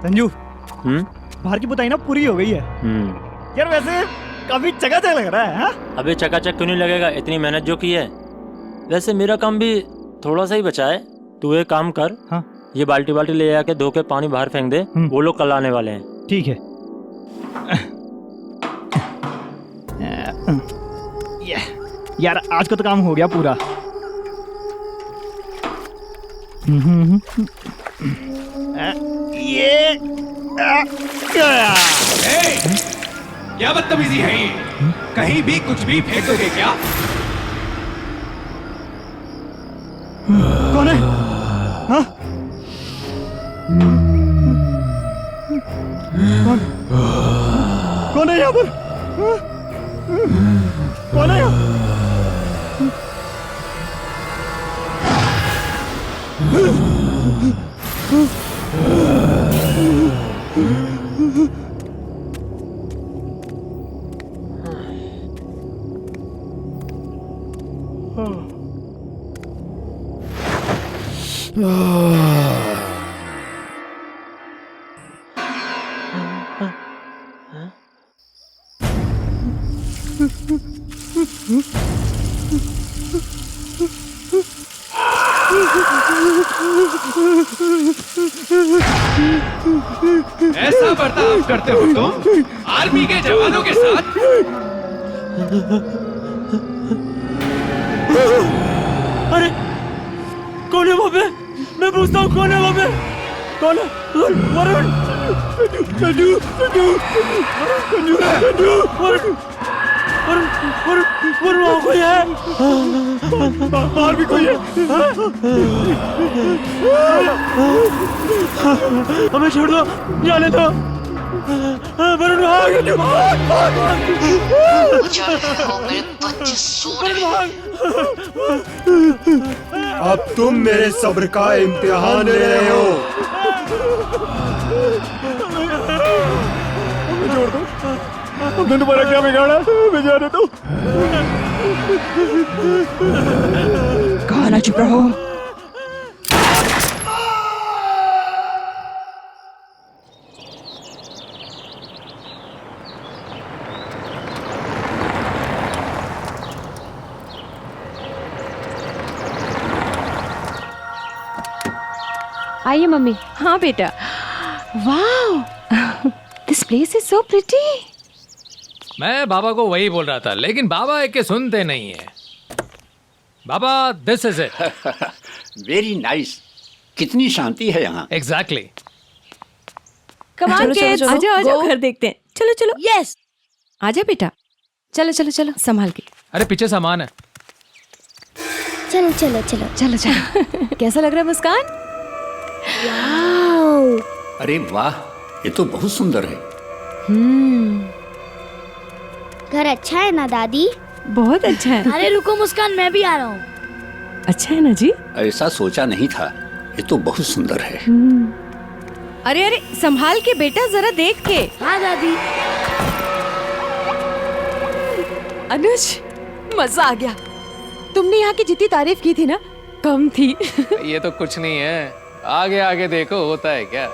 संजू, बाहर की पुताई ना पूरी हो गई है। यार वैसे काफी चकाचक लग रहा है। हाँ? अबे चकाचक क्यों नहीं लगेगा, इतनी मेहनत जो की है। वैसे मेरा काम भी थोड़ा सा ही बचा है। तू एक काम कर, हाँ? ये बाल्टी बाल्टी ले आके धो के पानी बाहर फेंक दे। वो लोग कल आने वाले हैं। ठीक है। यार आज का तो काम हो गया पूरा। ये क्या बदतमीजी है ये? कहीं भी कुछ भी फेंकोगे क्या? कौन है? हाँ? कौन है यहाँ पर? हाँ? कौन है यहाँ? ऐसा बर्ताव करते हो तुम आर्मी के जवानों के साथ? अरे कौन है वहाँ पे? मैं पूछता हूँ कौन है वहाँ पे? कौन है? वरुण! संजू! संजू! संजू! संजू! वरुण! वरुण! वरुण! वरुण वहाँ कोई है? बाहर भी कोई है? हमें छोड़ दो, जाने दो। वरुण भाग! अब तुम मेरे सब्र का इम्तिहान ले रहे हो। हमें छोड़ दो, हमने तुम्हारा क्या बिगाड़ा? हमें जाने दो। कहा ना चुप रहो। आइए मम्मी। हाँ बेटा। वाह, this place is so pretty. मैं बाबा को वही बोल रहा था, लेकिन बाबा एक के सुनते नहीं है। बाबा this is it. Very nice. कितनी शांति है यहाँ। एग्जैक्टली। कम ऑन किड्स, आजा आजा घर देखते हैं। चलो चलो। यस, आजा बेटा। चलो चलो चलो, संभाल के। अरे पीछे सामान है। चलो चलो चलो चलो चलो। कैसा लग रहा है मुस्कान? अरे वाह, ये तो बहुत सुंदर है। घर अच्छा है ना दादी? बहुत अच्छा है। अरे रुको मुस्कान, मैं भी आ रहा हूँ। अच्छा है ना जी? ऐसा सोचा नहीं था। ये तो बहुत सुंदर है। अरे अरे संभाल के बेटा, जरा देख के। हाँ दादी। अनुज, मजा आ गया। तुमने यहाँ की जितनी तारीफ की थी ना, कम थी। ये तो कुछ नहीं है, आगे आगे देखो होता है क्या।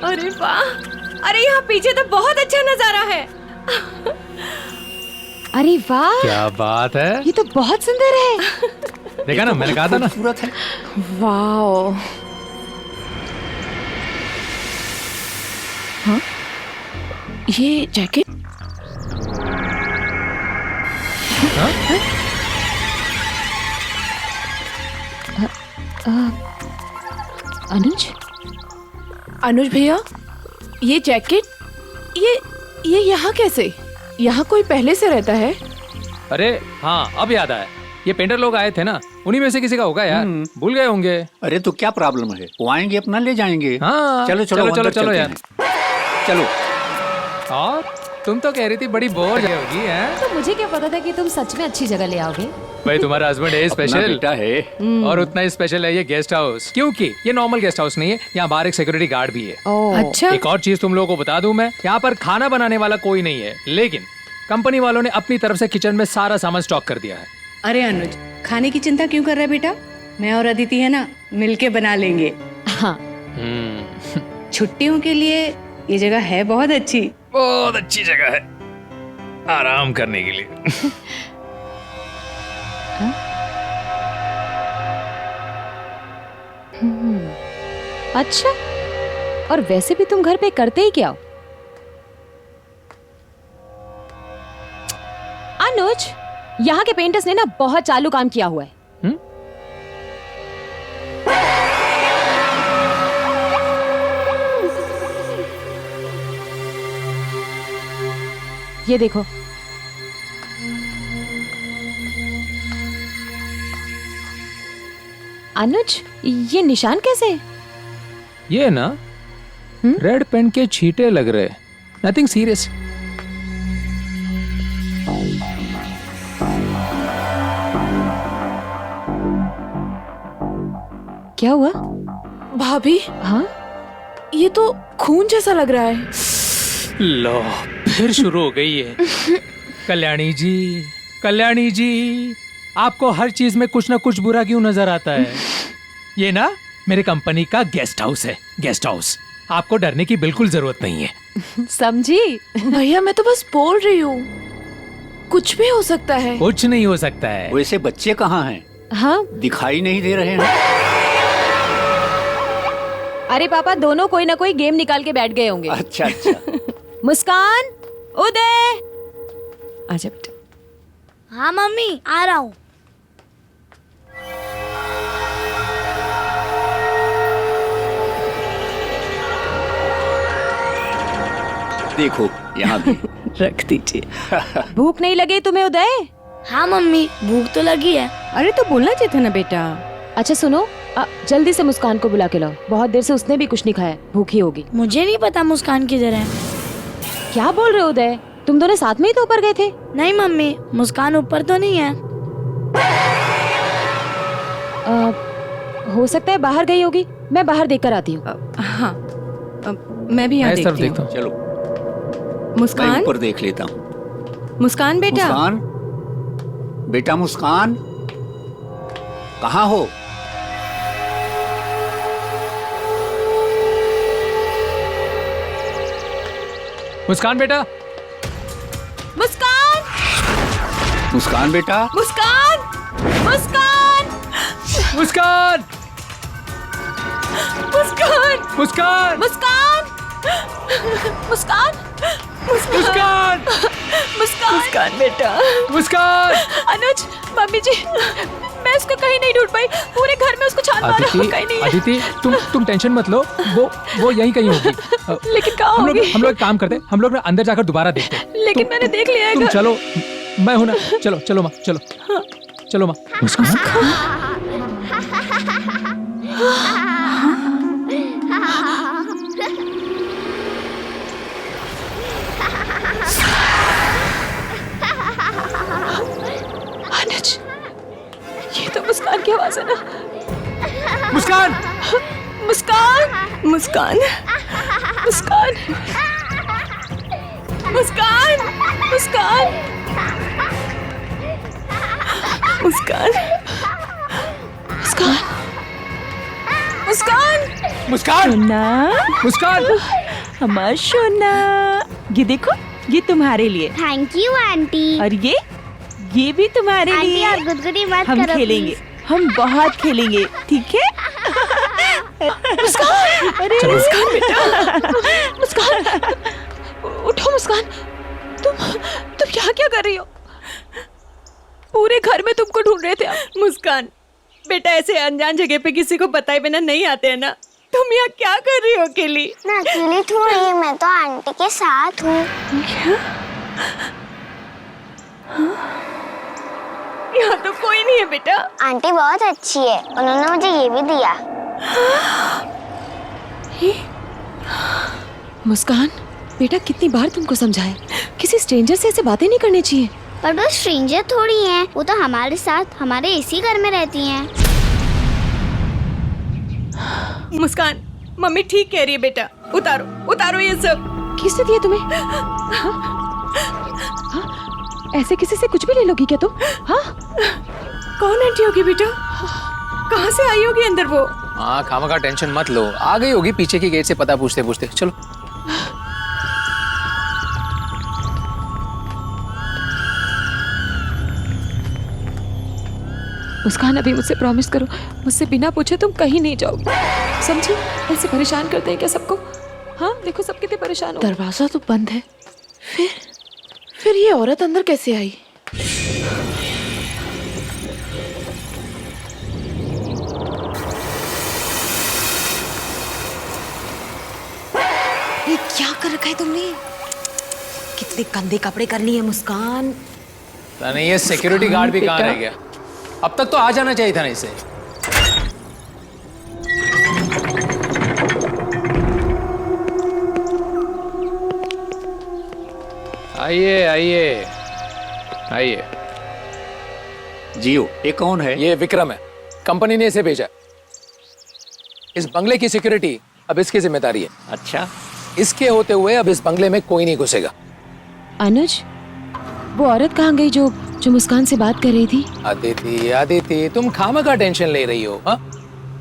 अरे वाह, अरे यहाँ पीछे तो बहुत अच्छा नजारा है। अरे वाह, क्या बात है। ये तो बहुत सुंदर है। देखा ना, मैंने कहा था ना। खूबसूरत है। वाह। हाँ, ये जैकेट। अनुज, अनुज भैया, ये जैकेट ये यहाँ कैसे? यहाँ कोई पहले से रहता है? अरे हाँ, अब याद आया। ये पेंटर लोग आए थे ना, उन्हीं में से किसी का होगा यार। भूल गए होंगे। अरे तो क्या प्रॉब्लम है, वो आएंगे अपना ले जाएंगे। हाँ, चलो चलो चलो अंदर चलो चलते यार। हैं। चलो। और तुम तो कह रही थी बड़ी बोर होगी है? तो मुझे क्या पता था कि तुम सच में अच्छी जगह ले आओगे। भाई तुम्हारा हस्बैंड है अपना स्पेशल। बेटा है। और उतना ही स्पेशल है ये गेस्ट हाउस, क्योंकि ये नॉर्मल गेस्ट हाउस नहीं है। यहाँ बाहर एक सिक्योरिटी गार्ड भी है। अच्छा। एक और चीज तुम लोगों को बता दूं मैं, यहाँ पर खाना बनाने वाला कोई नहीं है, लेकिन कंपनी वालों ने अपनी तरफ से किचन में सारा सामान स्टॉक कर दिया है। अरे अनुज, खाने की चिंता क्यों कर रहा है बेटा? मैं और अदिति है ना, मिलके बना लेंगे। हाँ। छुट्टियों के लिए ये जगह है बहुत अच्छी। बहुत अच्छी जगह है आराम करने के लिए। अच्छा, और वैसे भी तुम घर पे करते ही क्या हो? अनुज, यहाँ के पेंटर्स ने ना बहुत चालू काम किया हुआ है। ये देखो, अनुज, ये निशान कैसे है? ये ना रेड पेन के छींटे लग रहे, नथिंग सीरियस। क्या हुआ भाभी? हाँ, ये तो खून जैसा लग रहा है। लो, फिर शुरू हो गई है। कल्याणी जी, कल्याणी जी, आपको हर चीज में कुछ ना कुछ बुरा क्यों नजर आता है? ये ना मेरे कंपनी का गेस्ट हाउस है, गेस्ट हाउस। आपको डरने की बिल्कुल जरूरत नहीं है। समझी? भैया मैं तो बस बोल रही हूँ, कुछ भी हो सकता है। कुछ नहीं हो सकता है। वैसे बच्चे कहाँ हैं? हाँ, दिखाई नहीं दे रहे हैं। अरे पापा, दोनों कोई ना कोई गेम निकाल के बैठ गए होंगे। अच्छा अच्छा। मुस्कान, उदय, आजा बेटा। हाँ मम्मी, आ रहा हूँ। देखो यहाँ भी। रख दीजिए। भूख नहीं लगी तुम्हें उदय? हाँ मम्मी, भूख तो लगी है। अरे तो बोलना चाहिए था ना बेटा। अच्छा सुनो, जल्दी से मुस्कान को बुला के लाओ। बहुत देर से उसने भी कुछ नहीं खाया, भूखी होगी। मुझे नहीं पता मुस्कान किधर है। क्या बोल रहे हो उदय? तुम दोनों साथ में ही तो ऊपर गए थे। नहीं मम्मी, मुस्कान ऊपर तो नहीं है। हो सकता है बाहर गई होगी, मैं बाहर देखकर आती हूँ। हाँ, मैं भी यहाँ देखती हूँ। चलो, मैं मुस्कान, ऊपर देख लेता हूँ। मुस्कान बेटा। मुस्कान, बेटा मुस्कान, कहाँ हो? मुस्कान बेटा, मुस्कान, मुस्कान बेटा, मुस्कान, मुस्कान, मुस्कान, मुस्कान, मुस्कान, मुस्कान, मुस्कान, मुस्कान, मुस्कान बेटा। मुस्कान। अनुज, मम्मी जी, मैं उसको कहीं नहीं ढूंढ पाई। पूरे घर में उसको छान मारा, कहीं नहीं है। अदिति, तुम टेंशन मत लो, वो यहीं कहीं होगी। लेकिन कहाँ हम होगी? लोग एक काम करते, हम लोग ना अंदर जाकर दोबारा देखते हैं। लेकिन मैंने देख लिया है तुम घर। चलो, मैं हूं ना। चलो चलो माँ, चलो चलो माँ। अनुज, ये तो मुस्कान की आवाज है ना? मुस्कान, मुस्कान, मुस्कान, मुस्कान, मुस्कान, मुस्कान, मुस्कान, मुस्कान, मुस्कान, मुस्कान, सोना, मुस्कान, हमारा सोना। ये देखो, ये तुम्हारे लिए। Thank you aunty. और ये भी तुम्हारे आंटी लिए। आप गुदगुदी मत हम करो खेलेंगे, please। हम बहुत खेलेंगे, ठीक है? मुस्कान, अरे मुस्कान बेटा, मुस्कान, उठो मुस्कान। तुम यहाँ क्या कर रही हो? पूरे घर में तुमको ढूंढ रहे थे हम। मुस्कान बेटा, ऐसे अनजान जगह पे किसी को बताए बिना नहीं आते हैं ना। तुम यहाँ क्या कर रही हो अकेली? मैं अकेली थोड़ी, मैं तो आंटी के साथ हूँ। यहाँ तो कोई नहीं है बेटा। आंटी बहुत अच्छी है, उन्होंने मुझे ये भी दिया। मुस्कान बेटा, कितनी बार तुमको समझाया, किसी स्ट्रेंजर से ऐसे बातें नहीं करनी चाहिए। पर वो स्ट्रेंजर थोड़ी हैं, वो तो हमारे साथ हमारे इसी घर में रहती हैं। मुस्कान, मम्मी ठीक कह रही है बेटा। उतारो, उतारो ये सब। किसने दिया तुम्हें? ऐसे किसी से कुछ भी ले लोगी क्या तुम? हाँ, कौन आंटी होगी बेटा? कहाँ से आई होगी अंदर वो? हाँ, खामखा टेंशन मत लो, आ गई होगी पीछे की गेट से पता पूछते पूछते। चलो। मुस्कान अभी मुझसे प्रॉमिस करो, मुझसे बिना पूछे तुम कहीं नहीं जाओगी, समझी? ऐसे परेशान करते हैं क्या सबको? हाँ देखो सब कितने परेशान हो। दरवाजा तो बंद है, फिर ये औरत अंदर कैसे आई? ये क्या कर रखा है तुमने? कितने गंदे कपड़े कर लिए मुस्कान। नहीं, ये सिक्योरिटी गार्ड भी कहाँ रह गया? अब तक तो आ जाना चाहिए था ना इसे। आइए आइए आइए। जियो, ये कौन है? ये विक्रम है, कंपनी ने इसे भेजा। इस बंगले की सिक्योरिटी अब इसकी जिम्मेदारी है। अच्छा, इसके होते हुए अब इस बंगले में कोई नहीं घुसेगा। अनुज, वो औरत कहाँ गई जो मुस्कान से बात कर रही थी? आदिति, तुम खामखा टेंशन ले रही हो। हाँ,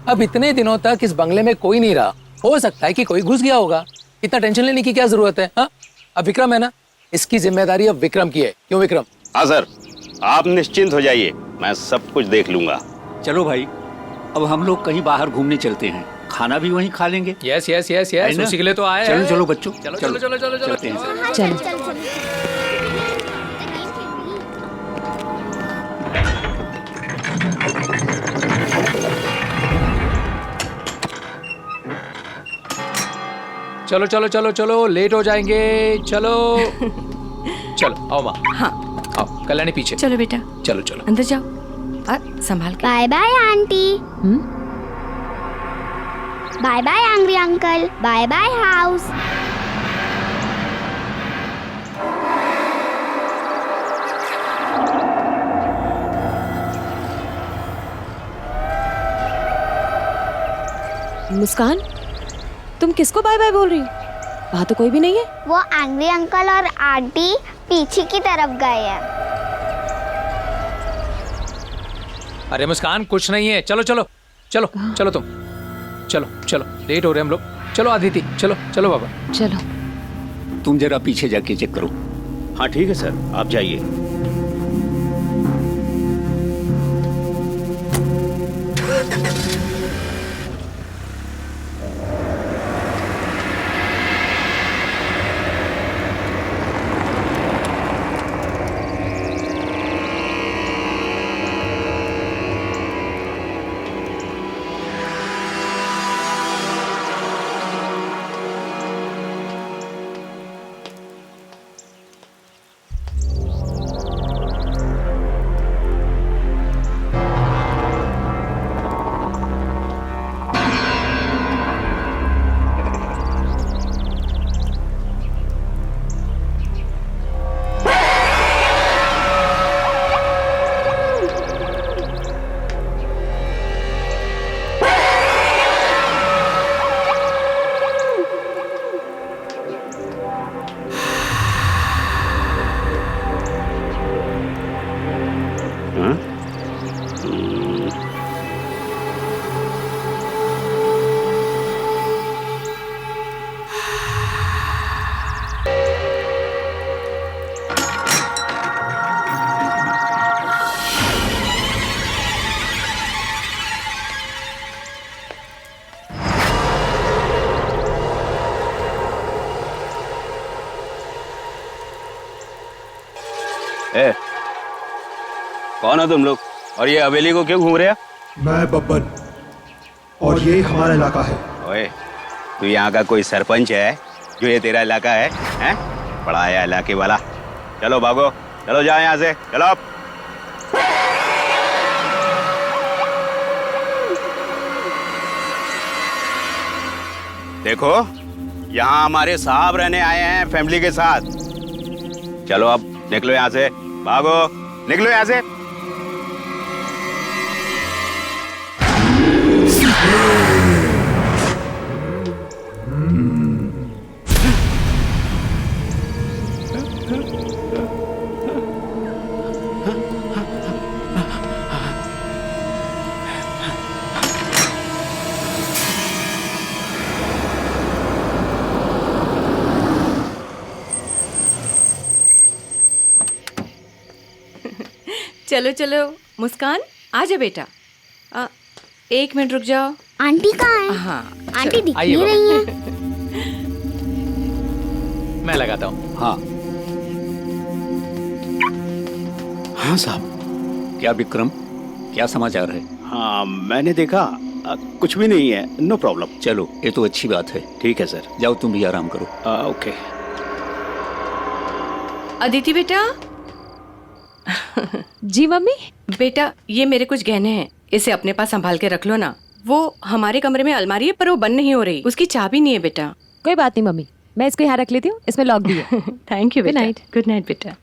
अब इतने दिनों तक इस बंगले में कोई नहीं रहा, हो सकता है कि कोई घुस गया होगा। इतना टेंशन लेने की क्या जरूरत है? हाँ, अब विक्रम है ना, इसकी जिम्मेदारी अब विक्रम की है। क्यों विक्रम? हाँ सर, आप निश्चिंत हो जाइए, मैं सब कुछ देख लूंगा। चलो भाई, अब हम लोग कहीं बाहर घूमने चलते हैं, खाना भी वहीं खा लेंगे। यस यस यस यस, उसी के लिए तो आए हैं। चलो चलो बच्चों, चलो चलो चलो चलो चलो चलते हैं। चलो। चलो चलो चलो चलो, लेट हो जाएंगे। चलो चलो, आओ माँ। हाँ, आओ, कल्याणी पीछे। चलो बेटा, चलो चलो अंदर जाओ संभाल के। Bye bye aunty. Bye bye angry uncle. Bye bye house. Muskaan, तुम किसको बाय बाय बोल रही हो? वहाँ तो कोई भी नहीं है। वो एंग्री अंकल और आंटी पीछे की तरफ गए हैं। अरे मुस्कान, कुछ नहीं है। चलो चलो चलो चलो, तुम चलो चलो, लेट हो रहे हम लोग। चलो आदिति, चलो चलो बाबा। चलो, तुम जरा पीछे जाके चेक करो। हाँ ठीक है सर, आप जाइए। ए, कौन हो तुम लोग और ये हवेली को क्यों घूम रहे हो? मैं बब्बन और ये हमारा इलाका है। ओए, तू यहाँ का कोई सरपंच है जो ये तेरा इलाका है? हैं? बड़ा आया इलाके वाला। चलो भागो, चलो जाओ यहाँ से, चलो। देखो, यहाँ हमारे साहब रहने आए हैं फैमिली के साथ। चलो अब निकलो यहाँ से, भागो, निकलो यहाँ से। चलो चलो मुस्कान, आ जा बेटा। 1 मिनट रुक जाओ। आंटी कहाँ है? हाँ आंटी दिख आइए नहीं रही है। मैं लगाता हूँ। हाँ हाँ साहब। क्या विक्रम, क्या समाचार है? हाँ मैंने देखा, कुछ भी नहीं है, नो प्रॉब्लम। चलो ये तो अच्छी बात है। ठीक है सर। जाओ तुम भी आराम करो। ओके। अदिति बेटा। जी मम्मी। बेटा ये मेरे कुछ गहने हैं, इसे अपने पास संभाल के रख लो ना। वो हमारे कमरे में अलमारी है पर वो बंद नहीं हो रही, उसकी चाबी नहीं है बेटा। कोई बात नहीं मम्मी, मैं इसको यहाँ रख लेती हूँ, इसमें लॉक भी है। थैंक यू गुड बेटा। नाइट। गुड नाइट बेटा।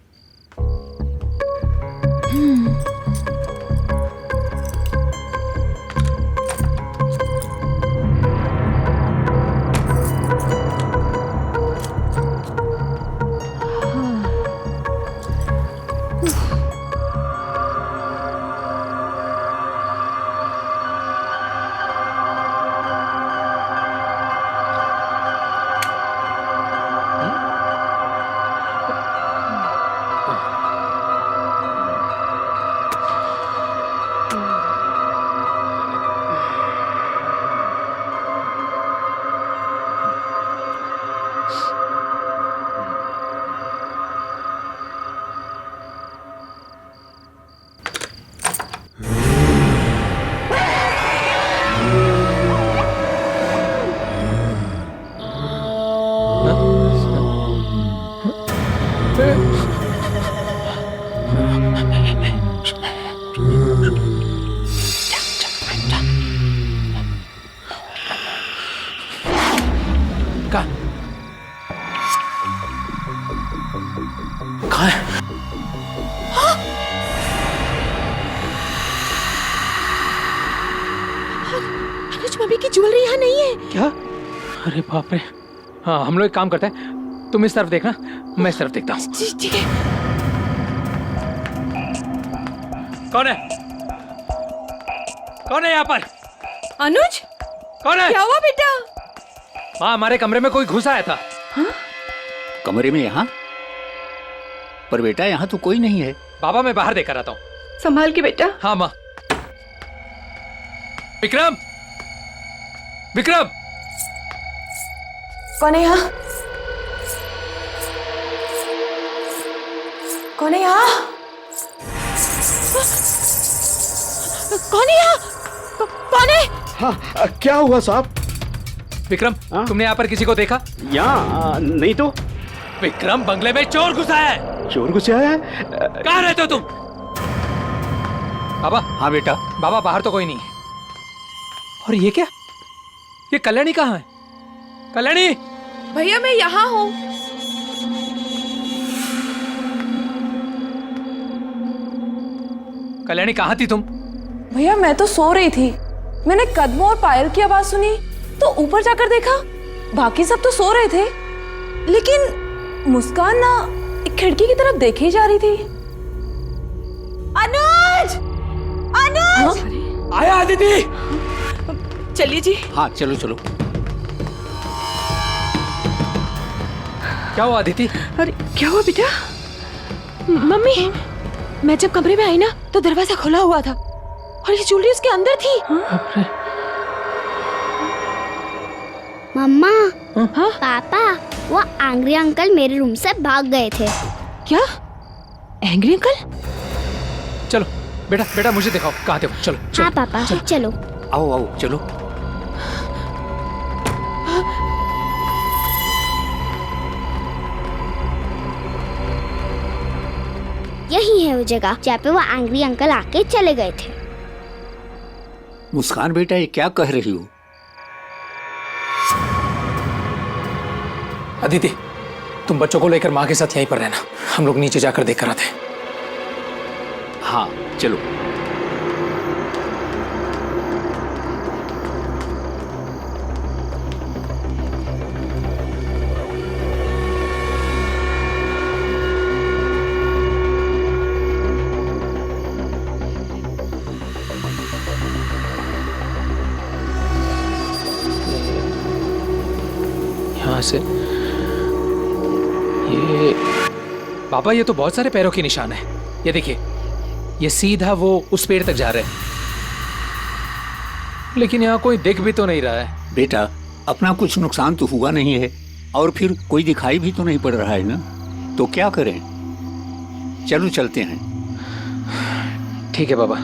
कहाँ है? अनुज मम्मी की ज्वेलरी यहाँ नहीं है। क्या? अरे बाप रे। हाँ हम लोग एक काम करते हैं, तुम इस तरफ देखना, मैं इस तरफ देखता हूँ। ठीक है। कौन है? कौन है यहाँ पर? अनुज कौन है? क्या हुआ बेटा? हाँ हमारे कमरे में कोई घुस आया था। कमरे में? यहाँ पर बेटा यहाँ तो कोई नहीं है। बाबा मैं बाहर देखकर आता हूँ। संभाल के बेटा। हाँ माँ। विक्रम, विक्रम। कौन है यहाँ? कौन है यहाँ? कौन है यहाँ? कौन है? हाँ क्या हुआ साहब? विक्रम तुमने यहाँ पर किसी को देखा? यहाँ नहीं तो। विक्रम बंगले में चोर घुसा है। चोर घुसा है? कहाँ रहते हो तुम? बाबा। हाँ बेटा। बाबा बाहर तो कोई नहीं है। और ये क्या? ये कल्याणी कहाँ है? कल्याणी। भैया मैं यहाँ हूँ। कल्याणी कहाँ थी तुम? भैया मैं तो सो रही थी, मैंने कदमों और पायल की आवाज सुनी तो ऊपर जाकर देखा, बाकी सब तो सो रहे थे, लेकिन मुस्कान ना एक खिड़की की तरफ देखे ही जा रही थी। अनुज! अनुज! हाँ? आया अदिति। चलिए जी। हाँ चलो चलो। क्या हुआ अदिति? अरे क्या हुआ बेटा? मम्मी मैं जब कमरे में आई ना तो दरवाजा खुला हुआ था और ये ज्वेलरी उसके अंदर थी। मम्मा। हाँ? पापा वो एंग्री अंकल मेरे रूम से भाग गए थे। क्या? Angry uncle? चलो बेटा, बेटा मुझे दिखाओ कहाँ थे वो। चलो, चलो। हाँ पापा चलो। आओ आओ चलो। यही है वो जगह जहाँ पे वो एंग्री अंकल आके चले गए थे। मुस्कान बेटा ये क्या कह रही हो? अदिति तुम बच्चों को लेकर माँ के साथ यहीं पर रहना, हम लोग नीचे जाकर देख कर आते हैं। हाँ चलो। यहाँ से ये बाबा, ये तो बहुत सारे पैरों के निशान है। ये देखिए, ये सीधा वो उस पेड़ तक जा रहे हैं, लेकिन यहाँ कोई दिख भी तो नहीं रहा है। बेटा, अपना कुछ नुकसान तो हुआ नहीं है, और फिर कोई दिखाई भी तो नहीं पड़ रहा है ना, तो क्या करें? चलो चलते हैं। ठीक है बाबा।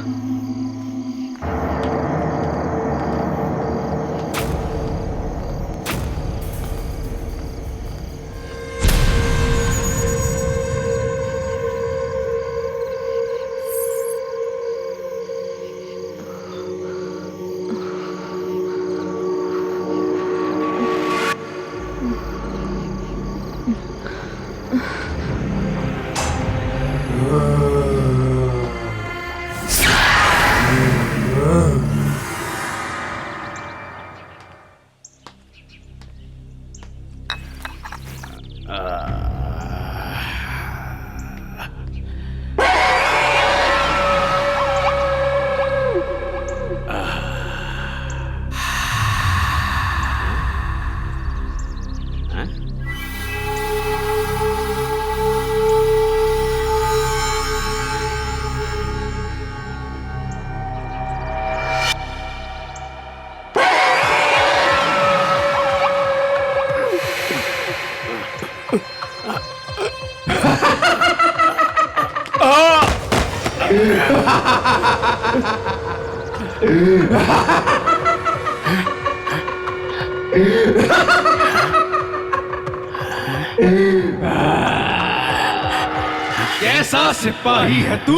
कैसा सिपाही है तू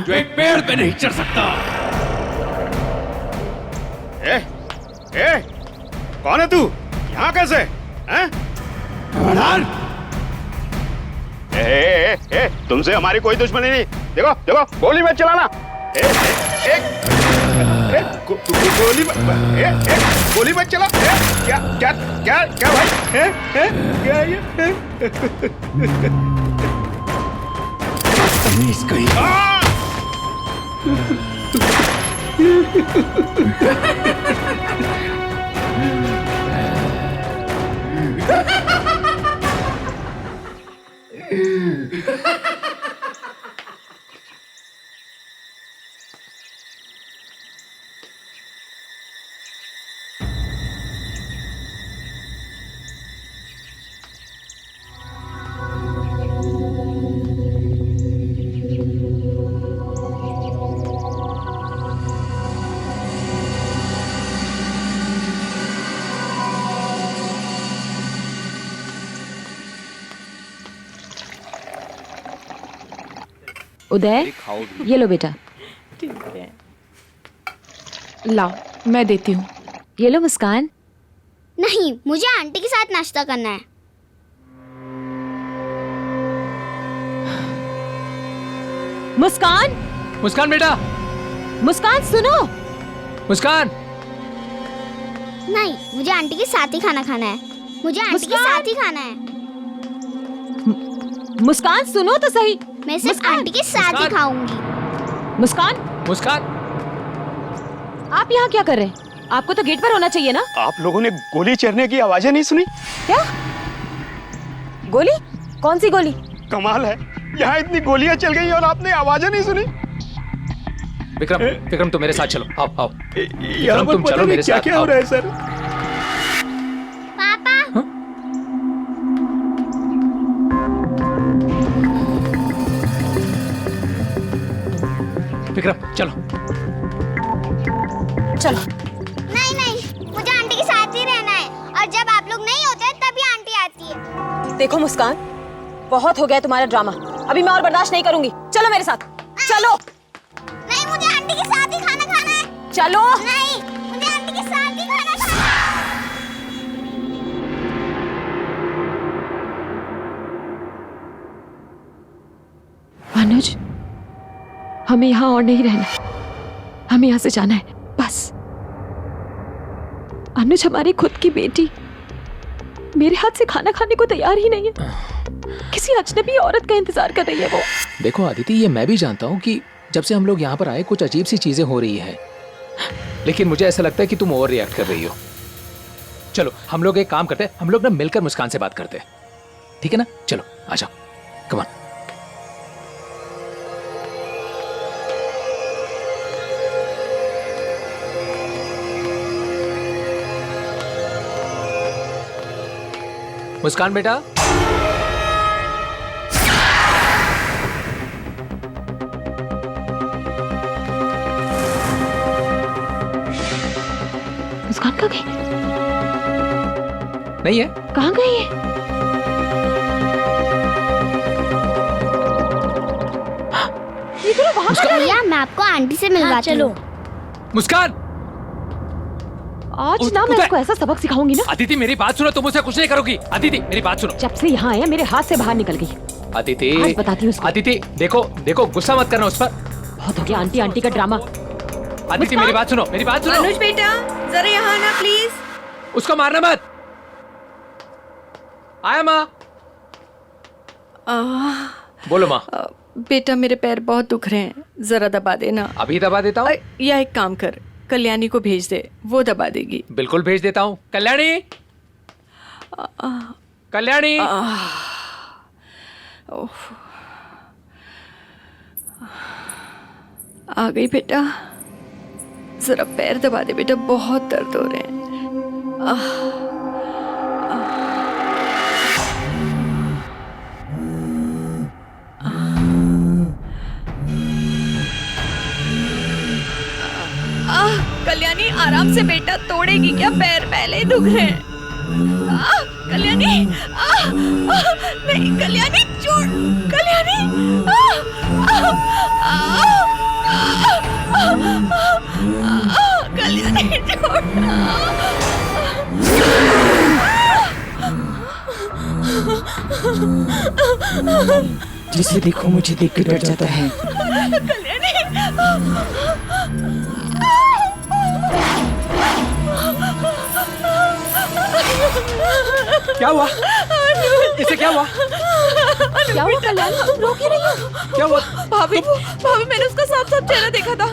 जो एक पेड़ पे नहीं चढ़ सकता? ए, कौन है तू? यहाँ कैसे? हैं? तुमसे हमारी कोई दुश्मनी नहीं। देखो देखो, गोली मत चलाना। गोली मत चला। क्या क्या क्या क्या भाई? क्या ये? उदय, ये लो बेटा। ठीक है। लाओ, मैं देती हूँ। ये लो मुस्कान। नहीं, मुझे आंटी के साथ नाश्ता करना है। मुस्कान, मुस्कान बेटा, मुस्कान सुनो। मुस्कान। नहीं, मुझे आंटी के साथ ही खाना खाना है। मुझे आंटी के साथ ही खाना है। मुस्कान सुनो तो सही। मैं सिर्फ आंटी के साथ ही खाऊंगी। मुस्कान, मुस्कान, आप यहाँ क्या कर रहे हैं? आपको तो गेट पर होना चाहिए ना। आप लोगों ने गोली चलने की आवाजें नहीं सुनी? क्या गोली? कौन सी गोली? कमाल है, यहाँ इतनी गोलियां चल गई और आपने आवाजें नहीं सुनी। विक्रम, विक्रम तुम मेरे साथ चलो। आओ आओ विक्रम, तुम चलो मेरे साथ। क्या हो रहा है सर? पापा। विक्रम चलो चलो। नहीं नहीं, मुझे आंटी के साथ ही रहना है, और जब आप लोग नहीं होते तभी आंटी आती है। देखो मुस्कान, बहुत हो गया तुम्हारा ड्रामा। अभी मैं और बर्दाश्त नहीं करूंगी। चलो मेरे साथ, चलो। नहीं, मुझे आंटी के साथ ही खाना खाना है। चलो। नहीं, मुझे आंटी के साथ ही खाना खाना है। अनुज, हमें यहाँ और नहीं रहना, हमें यहाँ से जाना है बस। अनुज, हमारी खुद की बेटी मेरे हाथ से खाना खाने को तैयार ही नहीं है। किसी अजनबी औरत का इंतजार कर रही है वो। देखो आदिति, ये मैं भी जानता हूँ कि जब से हम लोग यहाँ पर आए कुछ अजीब सी चीजें हो रही है, लेकिन मुझे ऐसा लगता है कि तुम ओवर रिएक्ट कर रही हो। चलो हम लोग एक काम करते हैं, हम लोग ना मिलकर मुस्कान से बात करते हैं, ठीक है ना? चलो आ जाओ, कम ऑन। मुस्कान बेटा, मुस्कान कहाँ गई? नहीं है? कहाँ गई है? भैया मैं आपको आंटी से मिलवाती हूँ। मुस्कान, आज ना मैं इसको ऐसा सबक सिखाऊंगी ना। अदिति मेरी बात सुनो, तुम उसे कुछ नहीं करोगी। अदिति मेरी बात सुनो। जब से यहाँ आया मेरे हाथ से बाहर निकल गई। अदिति, आज बताती हूँ उसको। अदिति देखो देखो, गुस्सा मत करना उस पर। बहुत हो गया आंटी आंटी का ड्रामा। अदिति मेरी बात सुनो, मेरी बात सुनो। अनुज बेटा जरा यहाँ आना प्लीज। उसको मारना मत। आया माँ। बोलो माँ। बेटा मेरे पैर बहुत दुख रहे हैं, जरा दबा देना। अभी दबा देता हूँ। या एक काम कर, कल्याणी को भेज दे, वो दबा देगी। बिल्कुल भेज देता हूँ। कल्याणी, कल्याणी। आ गई बेटा, जरा पैर दबा दे बेटा, बहुत दर्द हो रहे हैं। कल्याणी आराम से बेटा, तोड़ेगी क्या? पैर पहले ही दुख रहे हैं। कल्याणी, नहीं कल्याणी छोड़, कल्याणी। कल्याणी छोड़। जिसे देखो मुझे देख के डर जाता है। क्या हुआ? इसे क्या हुआ? क्या हुआ कल्याणी, तुम रो क्यों रही हो? क्या हुआ? भाभी, भाभी मैंने उसका साफ साफ चेहरा देखा था।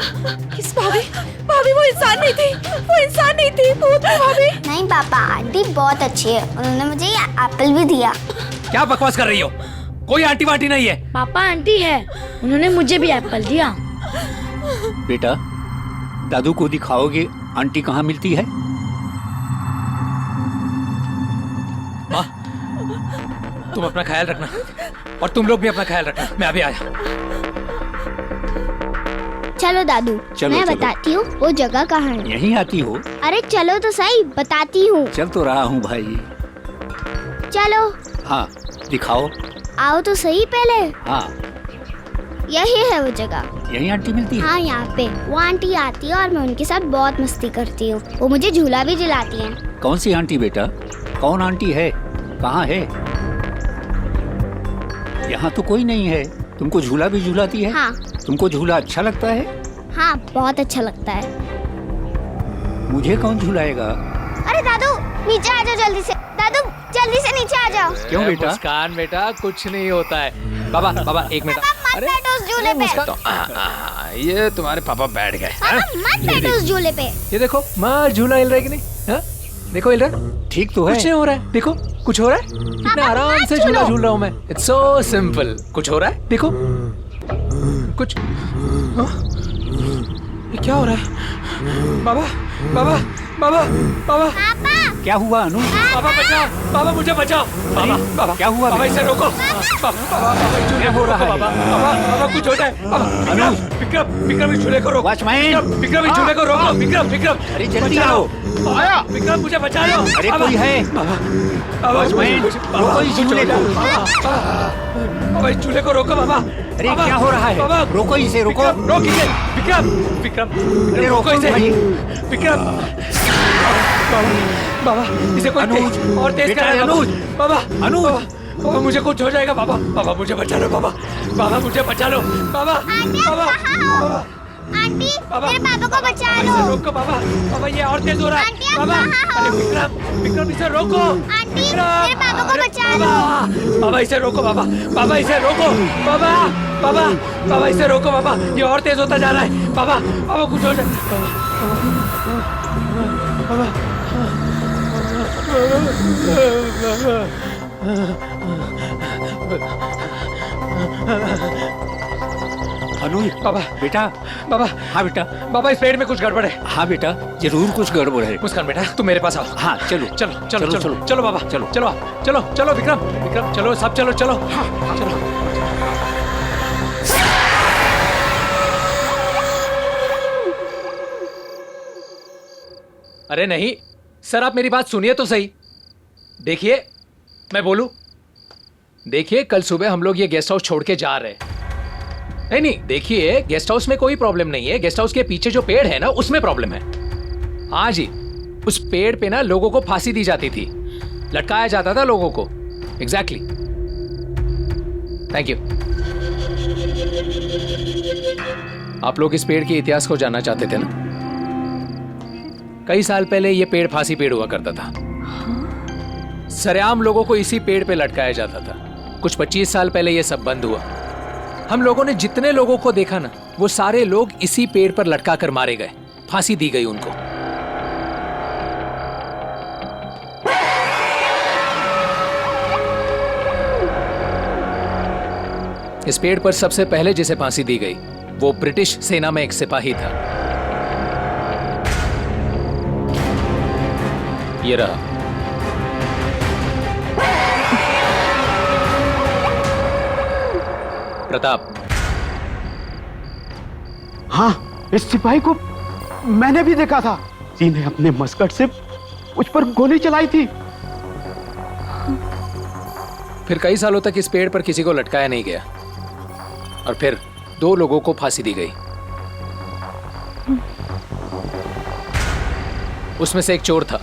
किस भाभी? भाभी वो इंसान नहीं थी, वो इंसान नहीं थी, भूत थी भाभी। नहीं पापा, आंटी बहुत अच्छी है, उन्होंने मुझे ये एप्पल भी दिया। क्या बकवास कर रही हो? कोई आंटी वांटी नहीं है। पापा आंटी है, उन्होंने मुझे भी एप्पल दिया। बेटा, दादू को दिखाओगे आंटी कहाँ मिलती है? माँ, तुम अपना ख्याल रखना और तुम लोग भी अपना ख्याल रखना। मैं अभी आया। चलो दादू, मैं बताती हूँ वो जगह कहाँ है। यहीं आती हो? अरे चलो तो सही, बताती हूँ। चल तो रहा हूँ भाई। चलो। हाँ दिखाओ। आओ तो सही पहले। हाँ यही है वो जगह। यही आंटी मिलती है? हाँ यहाँ पे वो आंटी आती है और मैं उनके साथ बहुत मस्ती करती हूँ। वो मुझे झूला भी दिलाती हैं। कौन सी आंटी बेटा? कौन आंटी है? कहाँ है? यहाँ तो कोई नहीं है। तुमको झूला भी झूलाती है? हाँ। तुमको झूला अच्छा लगता है? हाँ बहुत अच्छा लगता है। मुझे कौन झूलाएगा? अरे दादू नीचे आ जाओ जल्दी से। दादू जल्दी से नीचे आ जाओ। क्यों बेटा? मुस्कान बेटा, कुछ नहीं होता है। बाबा बाबा एक मिनट। अरे मत बैठो उस झूले पे। ये तुम्हारे पापा बैठ गए। मत बैठो उस झूले पे। ये देखो माँ, झूला हिल रहा है कि नहीं? हाँ? देखो हिल रहा है। ठीक तो है। कुछ नहीं हो रहा है। देखो कुछ हो रहा है। कितना आराम से झूला झूल रहा हूँ मैं। It's so simple. कुछ हो रहा है? देखो कुछ। हाँ? ये क्या हो रहा है? बाबा बाबा बाबा बाबा। क्या हुआ अनु? बाबा बचाओ, बाबा मुझे बचाओ। बाबा बाबा क्या हुआ? बाबा इसे रोको। बाबा बाबा क्या हो रहा है? बाबा बाबा कुछ हो जाए। बाबा विक्रम विक्रम विक्रम इस झूले को रोको। वॉचमैन विक्रम इस झूले को रोको। विक्रम विक्रम अरे जल्दी आओ। आया विक्रम, मुझे बचा लो। अरे कोई है? वॉचमैन रोको इस झूले को। बाबा इस झूले को रोको। बाबा अरे क्या हो रहा है? रोको इसे, रोको। रोक इसे। विक्रम विक्रम रोको इसे। विक्रम बाबा इसे कोई और तेज करा। अनुज बाबा, अनुज बाबा मुझे कुछ हो जाएगा। बाबा बाबा मुझे बचा लो। बाबा बाबा मुझे बचा लो। बाबा बाबा आंटी मेरे पापा को बचा लो। रोको बाबा, बाबा ये और तेज हो रहा है। बाबा अरे विक्रम विक्रम इसे रोको। आंटी मेरे पापा को बचा लो। बाबा इसे रोको। बाबा बाबा इसे रोको। बाबा बाबा बाबा इसे रोको। बाबा ये और तेज होता जा रहा है। बाबा बाबा कुछ हो जाए। बाबा अनुज बाबा बेटा। बाबा हाँ बेटा। बाबा इस पेड़ में कुछ गड़बड़ है। हाँ बेटा जरूर कुछ गड़बड़ है। मुस्कान बेटा तुम मेरे पास आओ। हाँ चलो चलो चलो चलो चलो बाबा चलो चलो चलो चलो विक्रम विक्रम चलो सब चलो चलो चलो। अरे नहीं सर आप मेरी बात सुनिए तो सही। देखिए मैं बोलूं, देखिए कल सुबह हम लोग ये गेस्ट हाउस छोड़ के जा रहे हैं। नहीं नहीं देखिए गेस्ट हाउस में कोई प्रॉब्लम नहीं है, गेस्ट हाउस के पीछे जो पेड़ है ना उसमें प्रॉब्लम है। हाँ जी उस पेड़ पे ना लोगों को फांसी दी जाती थी, लटकाया जाता था लोगों को। Exactly thank you. आप लोग इस पेड़ के इतिहास को जानना चाहते थे ना? कई साल पहले ये पेड़ फांसी पेड़ हुआ करता था। सरेआम लोगों को इसी पेड़ पे लटकाया जाता था। कुछ 25 साल पहले ये सब बंद हुआ। हम लोगों ने जितने लोगों को देखा ना वो सारे लोग इसी पेड़ पर लटका कर मारे गए, फांसी दी गई उनको। इस पेड़ पर सबसे पहले जिसे फांसी दी गई वो ब्रिटिश सेना में एक सिपाही था। ये रहा। प्रताप। हाँ इस सिपाही को मैंने भी देखा था। जी ने अपने मस्कट से उस पर गोली चलाई थी। फिर कई सालों तक इस पेड़ पर किसी को लटकाया नहीं गया और फिर 2 लोगों को फांसी दी गई। उसमें से एक चोर था,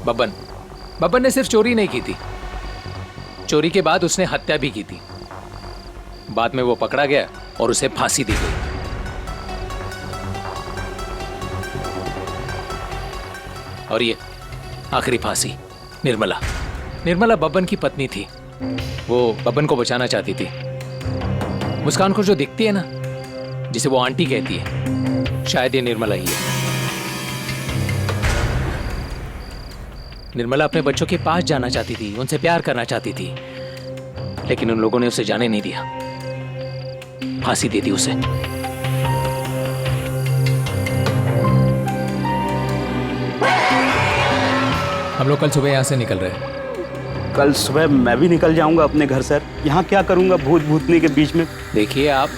बब्बन। बब्बन ने सिर्फ चोरी नहीं की थी, चोरी के बाद उसने हत्या भी की थी। बाद में वो पकड़ा गया और उसे फांसी दी गई। और ये आखिरी फांसी निर्मला। निर्मला बब्बन की पत्नी थी। वो बब्बन को बचाना चाहती थी। मुस्कान को जो दिखती है ना, जिसे वो आंटी कहती है, शायद ये निर्मला ही है। निर्मला अपने बच्चों के पास जाना चाहती थी, उनसे प्यार करना चाहती थी, लेकिन उन लोगों ने उसे जाने नहीं दिया, फांसी दे दी उसे। हम लोग कल सुबह यहाँ से निकल रहे हैं। कल सुबह मैं भी निकल जाऊंगा अपने घर सर। यहाँ क्या करूंगा भूत भूतनी के बीच में? देखिए आप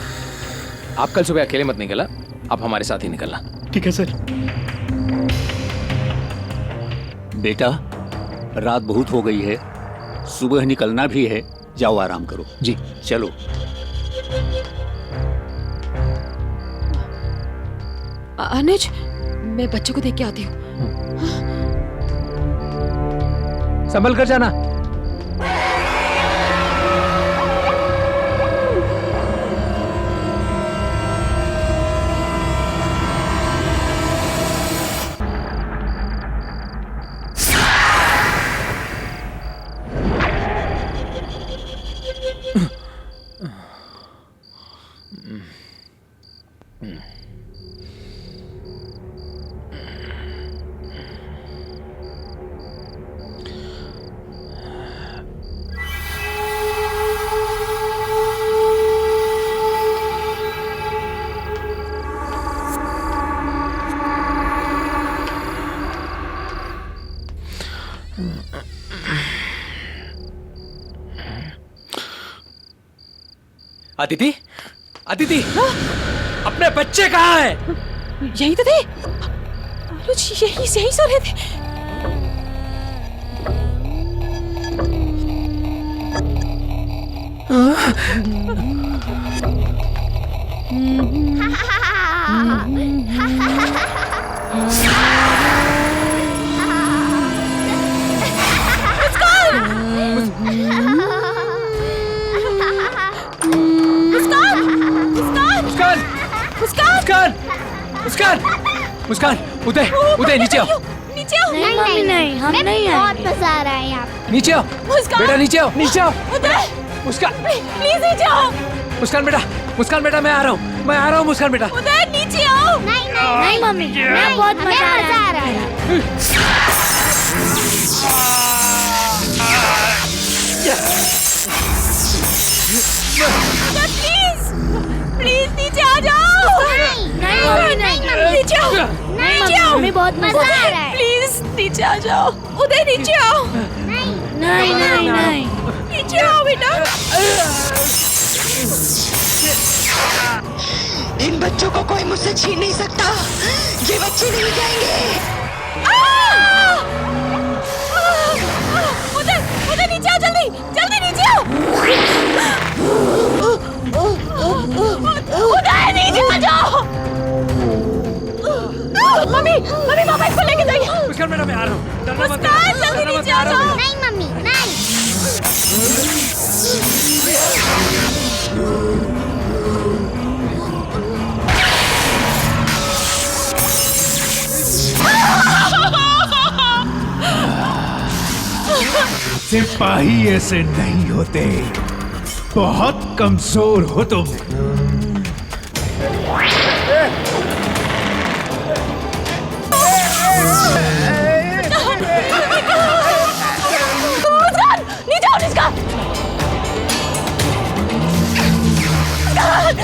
कल सुबह अकेले मत निकलना, आप हमारे साथ ही निकलना। ठीक है सर। बेटा रात बहुत हो गई है, सुबह निकलना भी है, जाओ आराम करो। जी चलो। अनुज मैं बच्चों को देख के आती हूँ। संभल कर जाना। अदिति, अदिति, अपने बच्चे कहाँ हैं? यही तो थे। अनुज यही सो रहे थे। मुस्कान, उदय, उदय नीचे आओ। नीचे आओ। नहीं नहीं नहीं हम नहीं बहुत मजा आ रहा है यहाँ पे। नीचे आओ। बेटा नीचे आओ, नीचे आओ। उदय मुस्कान प्लीज नीचे आओ। मुस्कान बेटा मैं आ रहा हूँ मुस्कान बेटा। उदय नीचे आओ। नहीं नहीं नहीं मम्मी मैं बहुत मजा आ रहा है। प्लीज नीचे आ जाओ। नहीं नीचे आओ, नीचे आओ। हमें बहुत मजा आ रहा है। प्लीज नीचे आ जाओ। उदय नीचे आओ। नहीं नीचे आओ बेटा। इन बच्चों को कोई मुझसे छीन नहीं सकता। ये बच्चे नहीं जाएंगे। उदय नीचे आओ, जल्दी जल्दी नीचे आओ। उदय नीचे आ जाओ। मम्मी पापा इसको लेके जाइए। मुस्कान मैडम मैं आ रहा हूँ। मुस्कान जल्दी नीचे आ जाओ। नहीं मम्मी नहीं। सिपाही ऐसे नहीं होते, बहुत कमजोर हो तुम।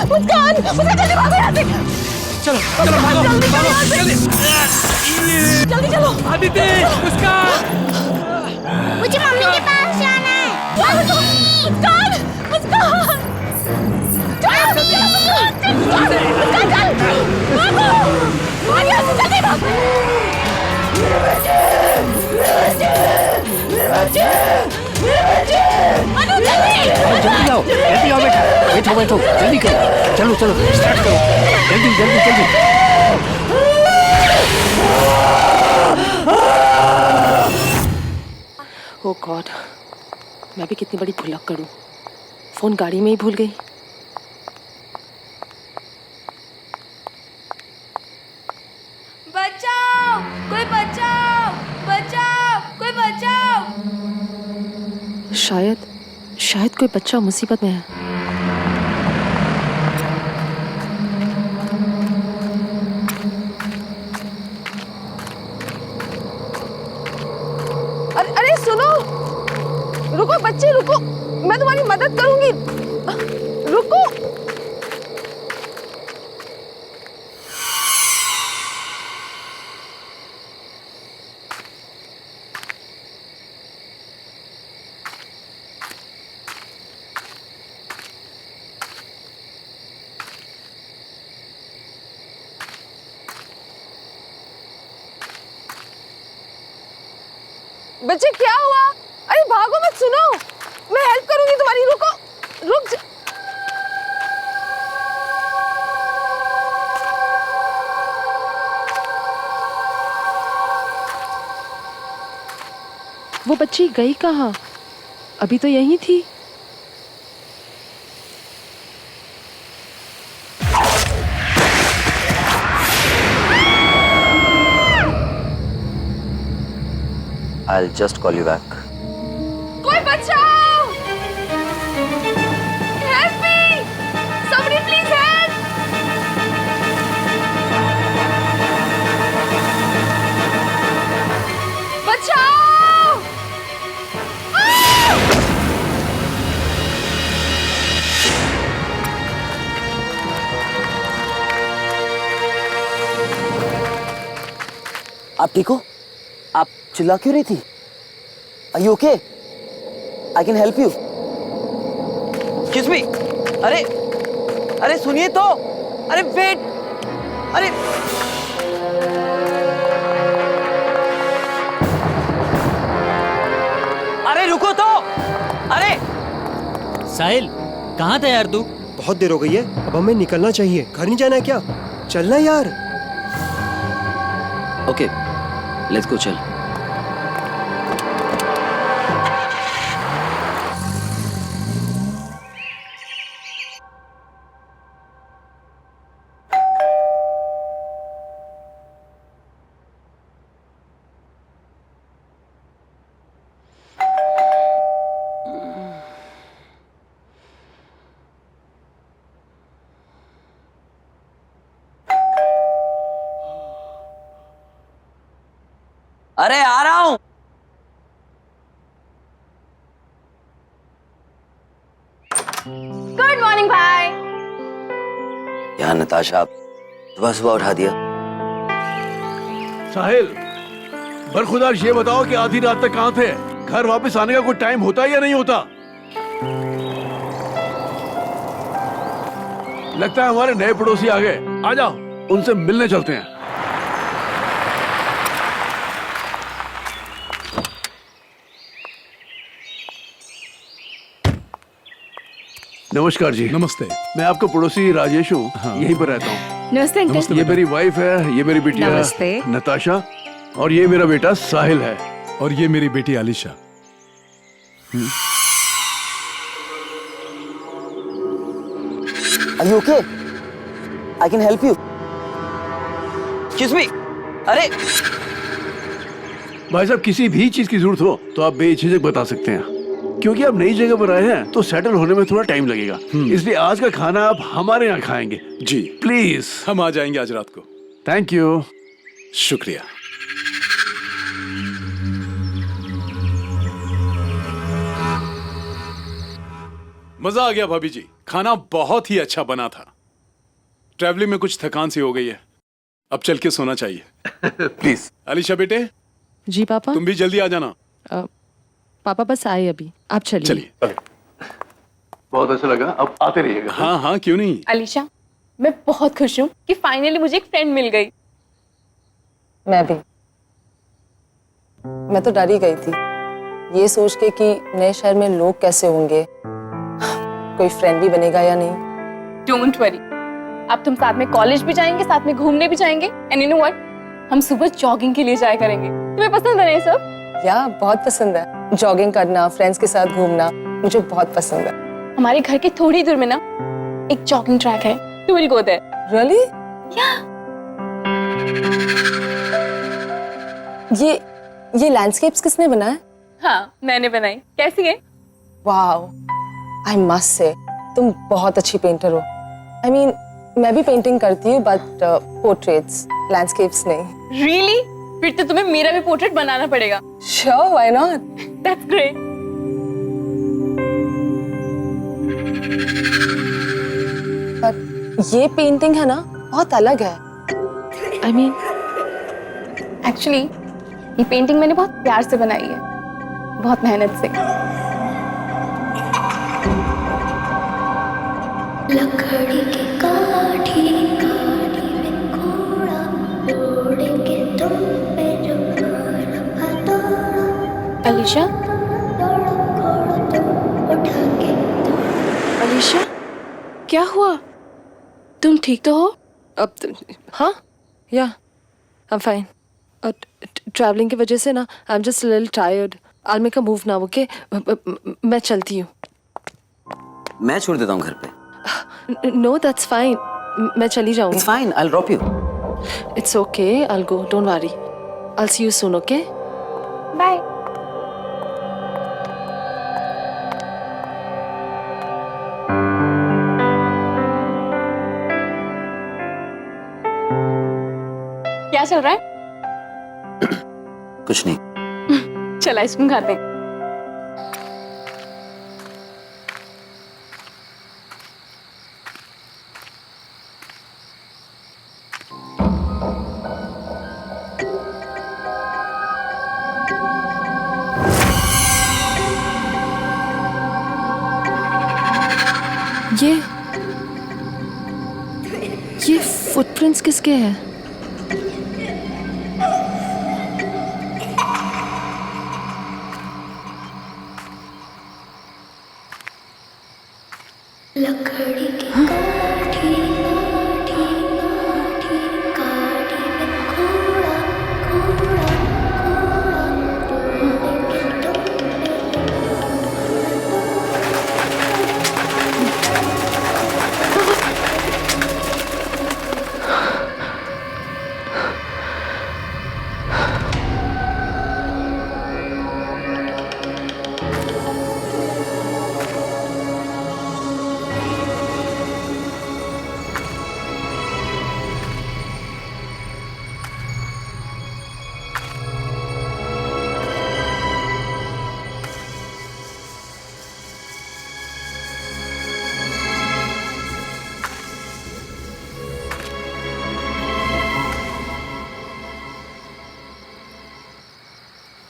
मुस्कान जल्दी भागो यहाँ से। चलो भागो, जल्दी चलो। आदित्य, मुस्कान। मुझे मम्मी के पास जाना है। मुस्कान जल्दी आओ बेटा, बैठो जल्दी करो। चलो स्टार्ट करो, जल्दी। ओ गॉड, मैं भी कितनी बड़ी भुलक्कड़ हूँ। फोन गाड़ी में ही भूल गई। बचाओ, कोई बचाओ, कोई बचाओ। शायद कोई बच्चा मुसीबत में है। अरे सुनो, रुको बच्चे रुको, मैं तुम्हारी मदद करूंगी। रुको। बच्चे क्या हुआ? अरे भागो मत, सुनो मैं हेल्प करूंगी तुम्हारी। रुक जा। वो बच्ची गई कहाँ? अभी तो यहीं थी। I'll just call you back. कोई बचाओ! Help me! Somebody please help! बचाओ! आप ठीक हो? आप चिल्ला क्यों रही थी? Are you okay? I can help you. Excuse me. अरे सुनिए तो। अरे वेट। अरे रुको तो। अरे साहिल, कहाँ था यार तू? बहुत देर हो गई है, अब हमें निकलना चाहिए। घर नहीं जाना है क्या? चलना यार। ओके, लेट्स गो, चल। अरे आ रहा हूं। गुड मॉर्निंग भाई। यार नताशा, आप सुबह सुबह उठा दिया। साहिल, बरखुदार ये बताओ कि आधी रात तक कहाँ थे? घर वापस आने का कोई टाइम होता है या नहीं होता? लगता है हमारे नए पड़ोसी आ गए। आ जाओ, उनसे मिलने चलते हैं। नमस्कार जी। नमस्ते। मैं आपका पड़ोसी राजेश हूँ। हाँ। यहीं पर रहता हूँ। नमस्ते अंकल। ये मेरी वाइफ है, ये मेरी बिटिया नमस्ते। नताशा, और ये मेरा बेटा साहिल है, और ये मेरी बेटी Alisha. Are you okay? I can help you. Excuse me. अरे भाई साहब, किसी भी चीज की जरूरत हो तो आप बेझिझक बता सकते हैं, क्योंकि आप नई जगह पर आए हैं तो सेटल होने में थोड़ा टाइम लगेगा। इसलिए आज का खाना आप हमारे यहाँ खाएंगे। जी प्लीज। हम आ जाएंगे आज रात को। Thank you. शुक्रिया। मजा आ गया भाभी जी, खाना बहुत ही अच्छा बना था। ट्रैवलिंग में कुछ थकान सी हो गई है, अब चल के सोना चाहिए। प्लीज। आलिशा बेटे। जी पापा। तुम भी जल्दी आ जाना। पापा बस आए अभी, आप चलिए। चलिए। बहुत अच्छा लगा, अब आते रहिएगा। हाँ हाँ, क्यों नहीं। अलीशा, मैं बहुत खुश हूँ कि फाइनली मुझे एक फ्रेंड मिल गई। मैं भी। मैं तो डर ही गई थी, ये सोच के कि नए शहर में लोग कैसे होंगे, कोई फ्रेंड भी बनेगा या नहीं। डोंट वरी, अब तुम साथ में कॉलेज भी जाएंगे, साथ में घूमने भी जाएंगे, एंड यू नो व्हाट, हम सुबह जॉगिंग के लिए जाया करेंगे। तुम्हें पसंद है ये सब? या बहुत पसंद है, जॉगिंग करना, फ्रेंड्स के साथ घूमना मुझे बहुत पसंद है। हमारे घर के थोड़ी दूर में ना एक जॉगिंग ट्रैक है, you will go there. Really? Yeah. ये लैंडस्केप्स किसने बनाया? हाँ, मैंने बनाई। कैसी है? वाओ, आई मस्ट से तुम बहुत अच्छी पेंटर हो। आई मीन मैं भी पेंटिंग करती हूँ, बट पोर्ट्रेट्स, लैंडस्केप्स नहीं। रियली? फिर तो तुम्हें मेरा भी पोर्ट्रेट बनाना पड़ेगा। Sure, why not? That's great. पर ये पेंटिंग है ना, बहुत अलग है। आई मीन एक्चुअली ये पेंटिंग मैंने बहुत प्यार से बनाई है, बहुत मेहनत से। लकड़ी की काठी काठी में घोड़ा दौड़ेंगे तुम पे जो अलीशा, उठा के अलीशा, क्या हुआ? तुम ठीक तो हो? अब हाँ, या आई एम फाइन। ट्रैवलिंग की वजह से ना I am just little tired. I make a move now, okay? मैं चलती हूँ। मैं छोड़ देता हूँ घर पे। नो दैट्स फाइन, मैं चली जाऊंगी। It's fine, I'll drop you. It's okay, I'll go, don't worry. I'll see you soon, okay? Bye. क्या चल रहा है? कुछ नहीं। चल आइसक्रीम खाते हैं। ये फुटप्रिंट्स किसके हैं? लकड़ी की काठी काठी काठी काठी में घोड़ा घोड़ा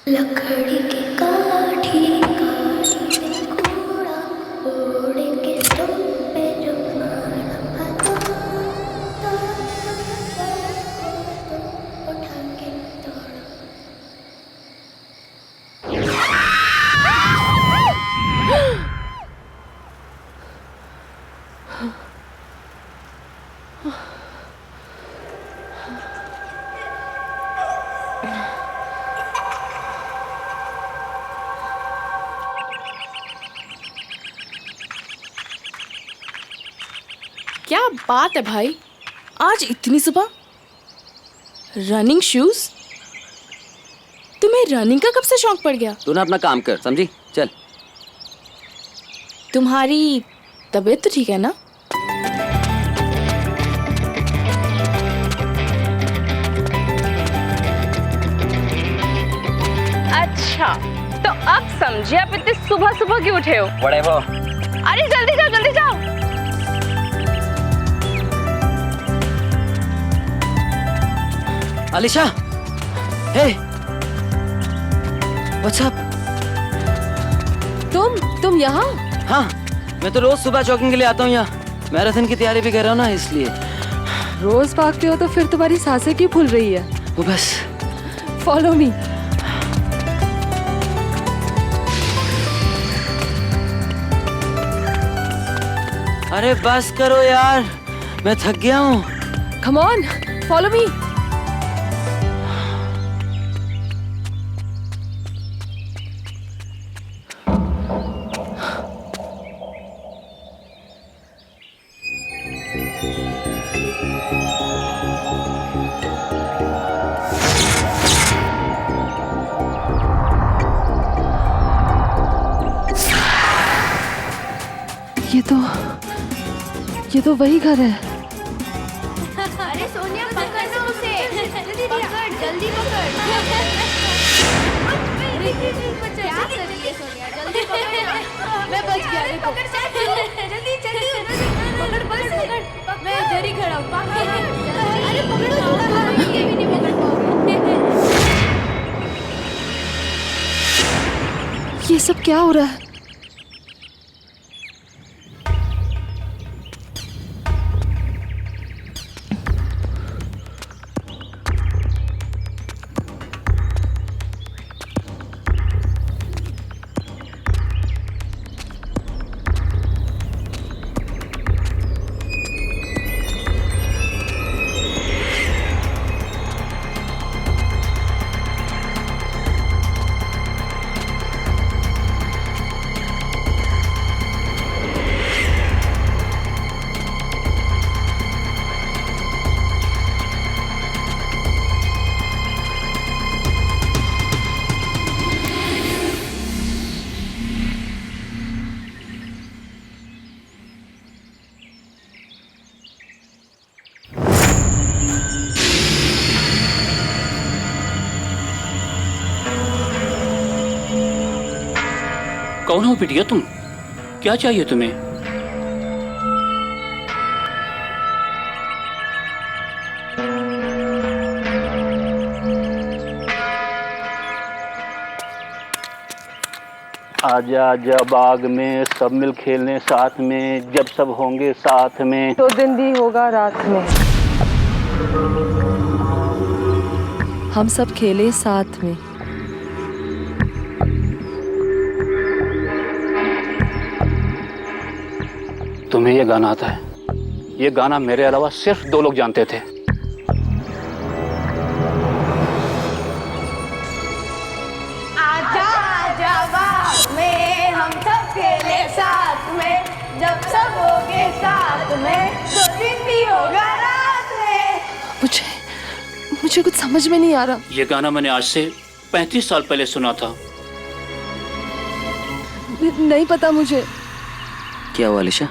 लकड़ी की काठी काठी में घोड़ा घोड़े के तुम पे रुमाना उठा के दौड़ा। क्या बात है भाई, आज इतनी सुबह रनिंग शूज? तुम्हें रनिंग का कब से शौक पड़ गया? तू ना अपना काम कर, समझी? चल। तुम्हारी तबीयत तो ठीक है ना? अच्छा, तो अब समझे आप इतनी सुबह सुबह क्यों उठे हो? बड़े वो। अरे जल्दी जाओ, जल्दी जाओ। अलीशा, हे, व्हाट्स अप? तुम यहाँ? हाँ, मैं तो रोज सुबह जॉगिंग के लिए आता हूँ यहाँ। मैराथन की तैयारी भी कर रहा हूँ ना, इसलिए। रोज भागते हो तो फिर तुम्हारी सांसें क्यों फूल रही है? वो बस। Follow me. अरे बस करो यार, मैं थक गया हूँ। Come on, follow me. ये तो वही घर है। अरे सोनिया पकड़ ना उसे, पकड़, जल्दी पकड़। क्या कर रही है सोनिया? जल्दी पकड़ ना। मैं बच गया, देखो। जल्दी जल्दी पकड़, बस पकड़। मैं इधर ही खड़ा हूँ। अरे पकड़ो, ये भी नहीं पकड़ पाओगे। ये सब क्या हो रहा है? कौन हो बिटिया तुम? क्या चाहिए तुम्हें? आजा आजा बाग में सब मिल खेलने साथ में, जब सब होंगे साथ में तो दिन भी होगा रात में। हम सब खेले साथ में। तुम्हें ये गाना आता है? ये गाना मेरे अलावा सिर्फ 2 लोग जानते थे। आजा आजा बाग में हम सब खेले साथ में, जब सब होगे साथ में तो दिन भी होगा रात में। मुझे कुछ समझ में नहीं आ रहा। ये गाना मैंने आज से 35 साल पहले सुना था। नहीं पता मुझे। क्या हुआ अलीशा?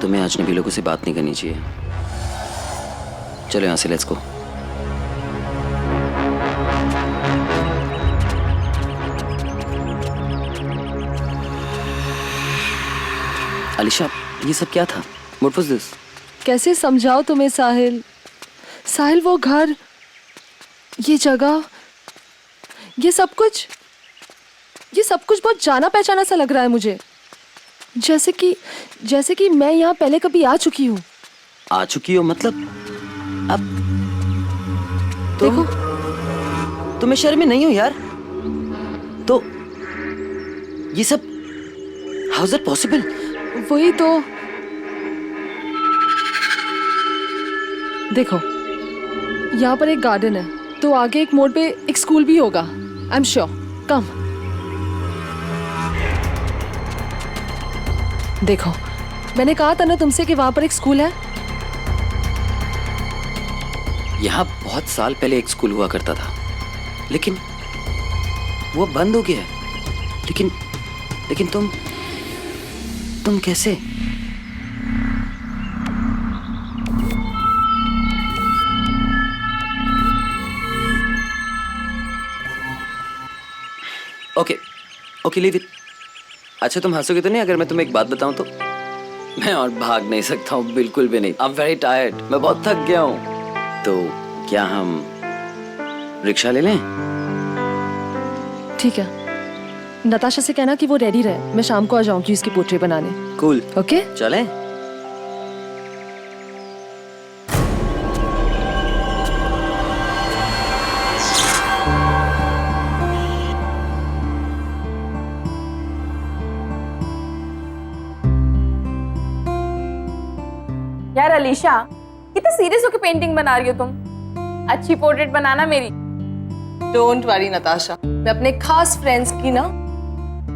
तुम्हें अजनबी लोगों से बात नहीं करनी चाहिए। चलो यहाँ से, लेट्स गो। अलीशा, ये सब क्या था? What was this? कैसे समझाओ तुम्हें साहिल? साहिल, वो घर ये जगह, ये सब कुछ बहुत जाना पहचाना सा लग रहा है मुझे। जैसे कि मैं यहाँ पहले कभी आ चुकी हूँ। आ चुकी हो मतलब? अब देखो, तुम्हें शर्म नहीं हो यार? तो ये सब हाउ इज इट पॉसिबल? वही तो। देखो, यहाँ पर एक गार्डन है, तो आगे एक मोड़ पे एक स्कूल भी होगा। I am sure. कम। देखो, मैंने कहा था ना तुमसे कि वहां पर एक स्कूल है। यहाँ बहुत साल पहले एक स्कूल हुआ करता था, लेकिन वो बंद हो गया है। लेकिन तुम कैसे? Okay leave it. अच्छा, तुम हंसोगे तो नहीं अगर मैं तुम्हें एक बात बताऊं तो? मैं और भाग नहीं सकता हूँ, बिल्कुल भी नहीं। आई एम वेरी टायर्ड, मैं बहुत थक गया हूँ। तो क्या हम रिक्शा ले लें? ठीक है, नताशा से कहना कि वो रेडी रहे, मैं शाम को आ जाऊंगी इसकी पोर्ट्रेट बनाने। कूल। ओके, चलें? यार अलीशा, कितने सीरियस होकर पेंटिंग बना रही हो तुम? अच्छी पोर्ट्रेट बनाना मेरी। डोंट वरी नताशा, मैं अपने खास फ्रेंड्स की ना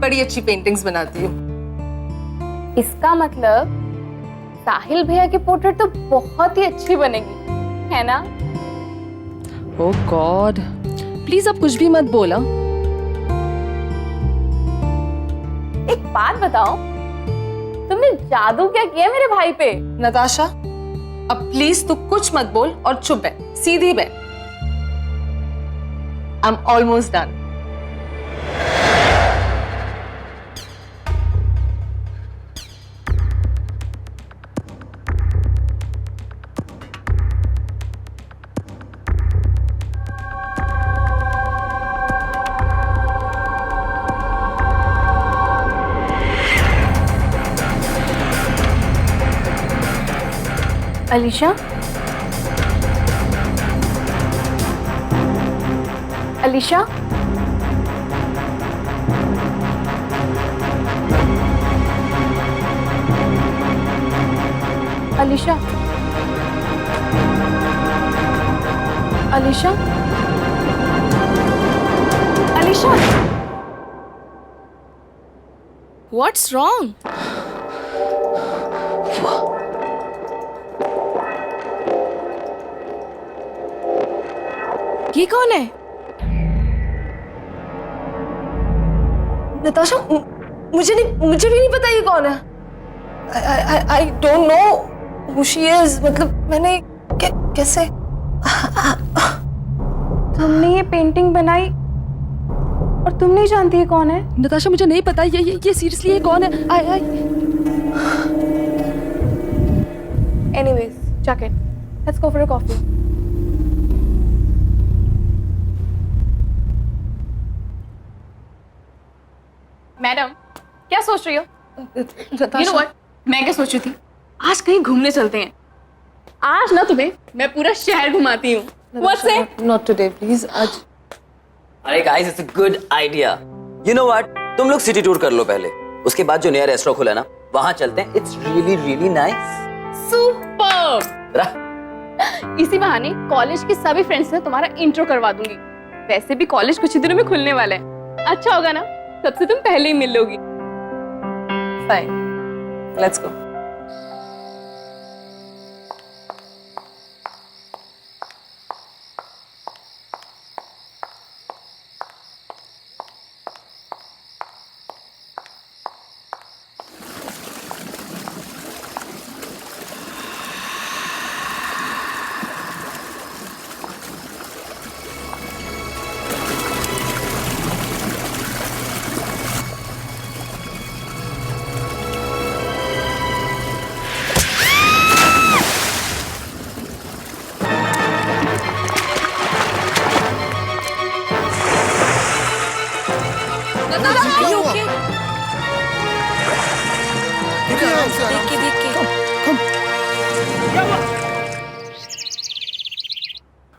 बड़ी अच्छी पेंटिंग्स बनाती हूँ। इसका मतलब साहिल भैया की पोर्ट्रेट तो बहुत ही अच्छी बनेगी, है ना? ओह गॉड, प्लीज अब कुछ भी मत बोला। एक बात बताओ, तुमने जादू क्या किया मेरे भाई पे? नताशा, अब प्लीज तू कुछ मत बोल और चुप बैठ, सीधी बैठ। I am almost done. Alisha, Alisha, Alisha, Alisha, Alisha, What's wrong? ये कौन है? नताशा, मुझे भी नहीं पता ये कौन है। I don't know who she is। मतलब मैंने कैसे? तुमने ये पेंटिंग बनाई और तुम नहीं जानती ये कौन है? नताशा, मुझे नहीं पता ये सीरियसली ये कौन है। Anyways, check it. Let's go for a coffee. Madam, क्या सोच रही हो? You know what? मैं क्या सोच रही थी? आज कहीं घूमने चलते हैं। आज ना तुम्हें मैं पूरा शहर घुमाती हूँ। What's it? Not today, please। आज। अरे guys, it's a good idea. You know what, तुम लोग सिटी टूर कर लो पहले, उसके बाद जो नया रेस्टोरेंट खुला है ना, वहां चलते हैं। It's really really nice. Super. इसी बहाने कॉलेज की सभी फ्रेंड्स से तुम्हारा इंट्रो करवा दूंगी। वैसे भी कॉलेज कुछ ही दिनों में खुलने वाला है। अच्छा होगा ना, सबसे तुम पहले ही मिल लोगी। Fine, let's go. देख के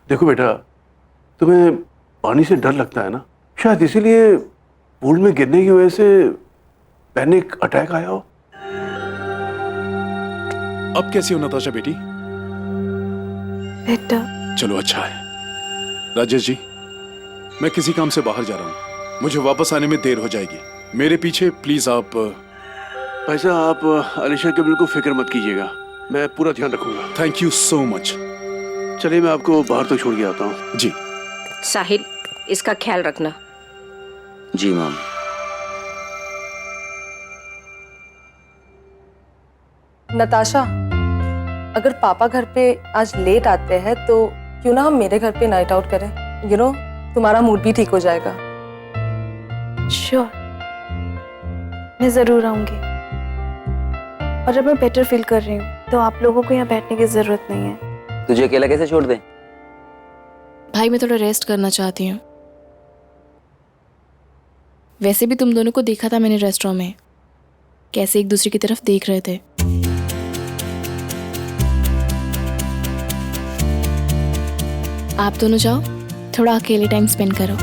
देखो बेटा, तुम्हें पानी से डर लगता है ना, शायद इसीलिए पूल में गिरने की वजह से पैनिक अटैक आया हो। अब कैसी हो नताशा बेटी? बेटा चलो अच्छा है। राजेश जी, मैं किसी काम से बाहर जा रहा हूँ, मुझे वापस आने में देर हो जाएगी। मेरे पीछे प्लीज आप। पैसा आप अलीशा के बिल्कुल फिक्र मत कीजिएगा, मैं पूरा ध्यान रखूंगा। Thank you so much. चलिए मैं आपको बाहर तक छोड़ के आता हूँ। जी। साहिल, इसका ख्याल रखना। जी मैम। नताशा, अगर पापा घर पे आज लेट आते हैं तो क्यों ना हम मेरे घर पे नाइट आउट करें? यू नो, तुम्हारा मूड भी ठीक हो जाएगा। श्योर, मैं जरूर आऊंगी। और अब मैं बेटर फील कर रही हूँ तो आप लोगों को यहाँ बैठने की जरूरत नहीं है। तुझे अकेला कैसे छोड़ दें? भाई मैं थोड़ा रेस्ट करना चाहती हूँ। वैसे भी तुम दोनों को देखा था मैंने रेस्टोरेंट में, कैसे एक दूसरे की तरफ देख रहे थे। आप दोनों जाओ, थोड़ा अकेले टाइम स्पेंड करो।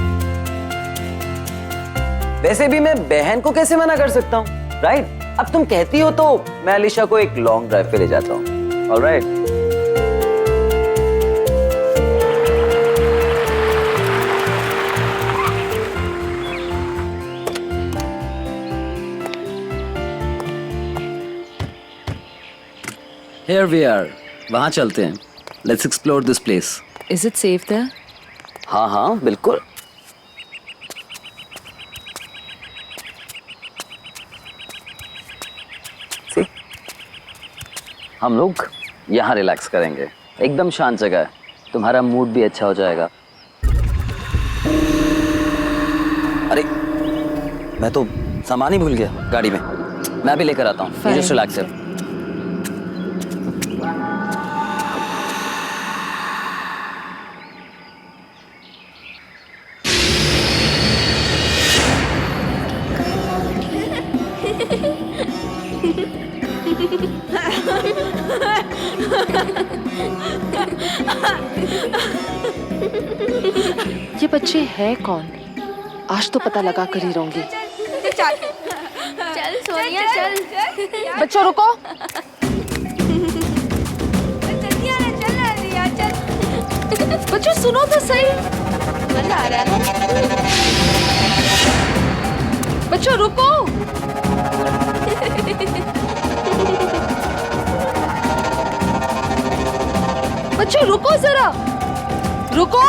वैसे भी मैं बहन को कैसे मना कर सकता हूँ, राइट? अब तुम कहती हो तो मैं अलीशा को एक लॉन्ग ड्राइव पे ले जाता हूँ। ऑलराइट। Here we are. वहाँ चलते हैं। Let's explore this place. Is it safe there? हाँ हाँ बिल्कुल। See? हम लोग यहाँ रिलैक्स करेंगे, एकदम शांत जगह है, तुम्हारा मूड भी अच्छा हो जाएगा। अरे मैं तो सामान ही भूल गया गाड़ी में, मैं भी लेकर आता हूँ। जस्ट रिलैक्स है। ये बच्चे हैं कौन? आज तो पता लगा कर ही रहूंगी। चल सोनिया चल। बच्चों रुको। बच्चों सुनो तो सही। मजा आ रहा है। बच्चों रुको। बच्चों रुको जरा, रुको।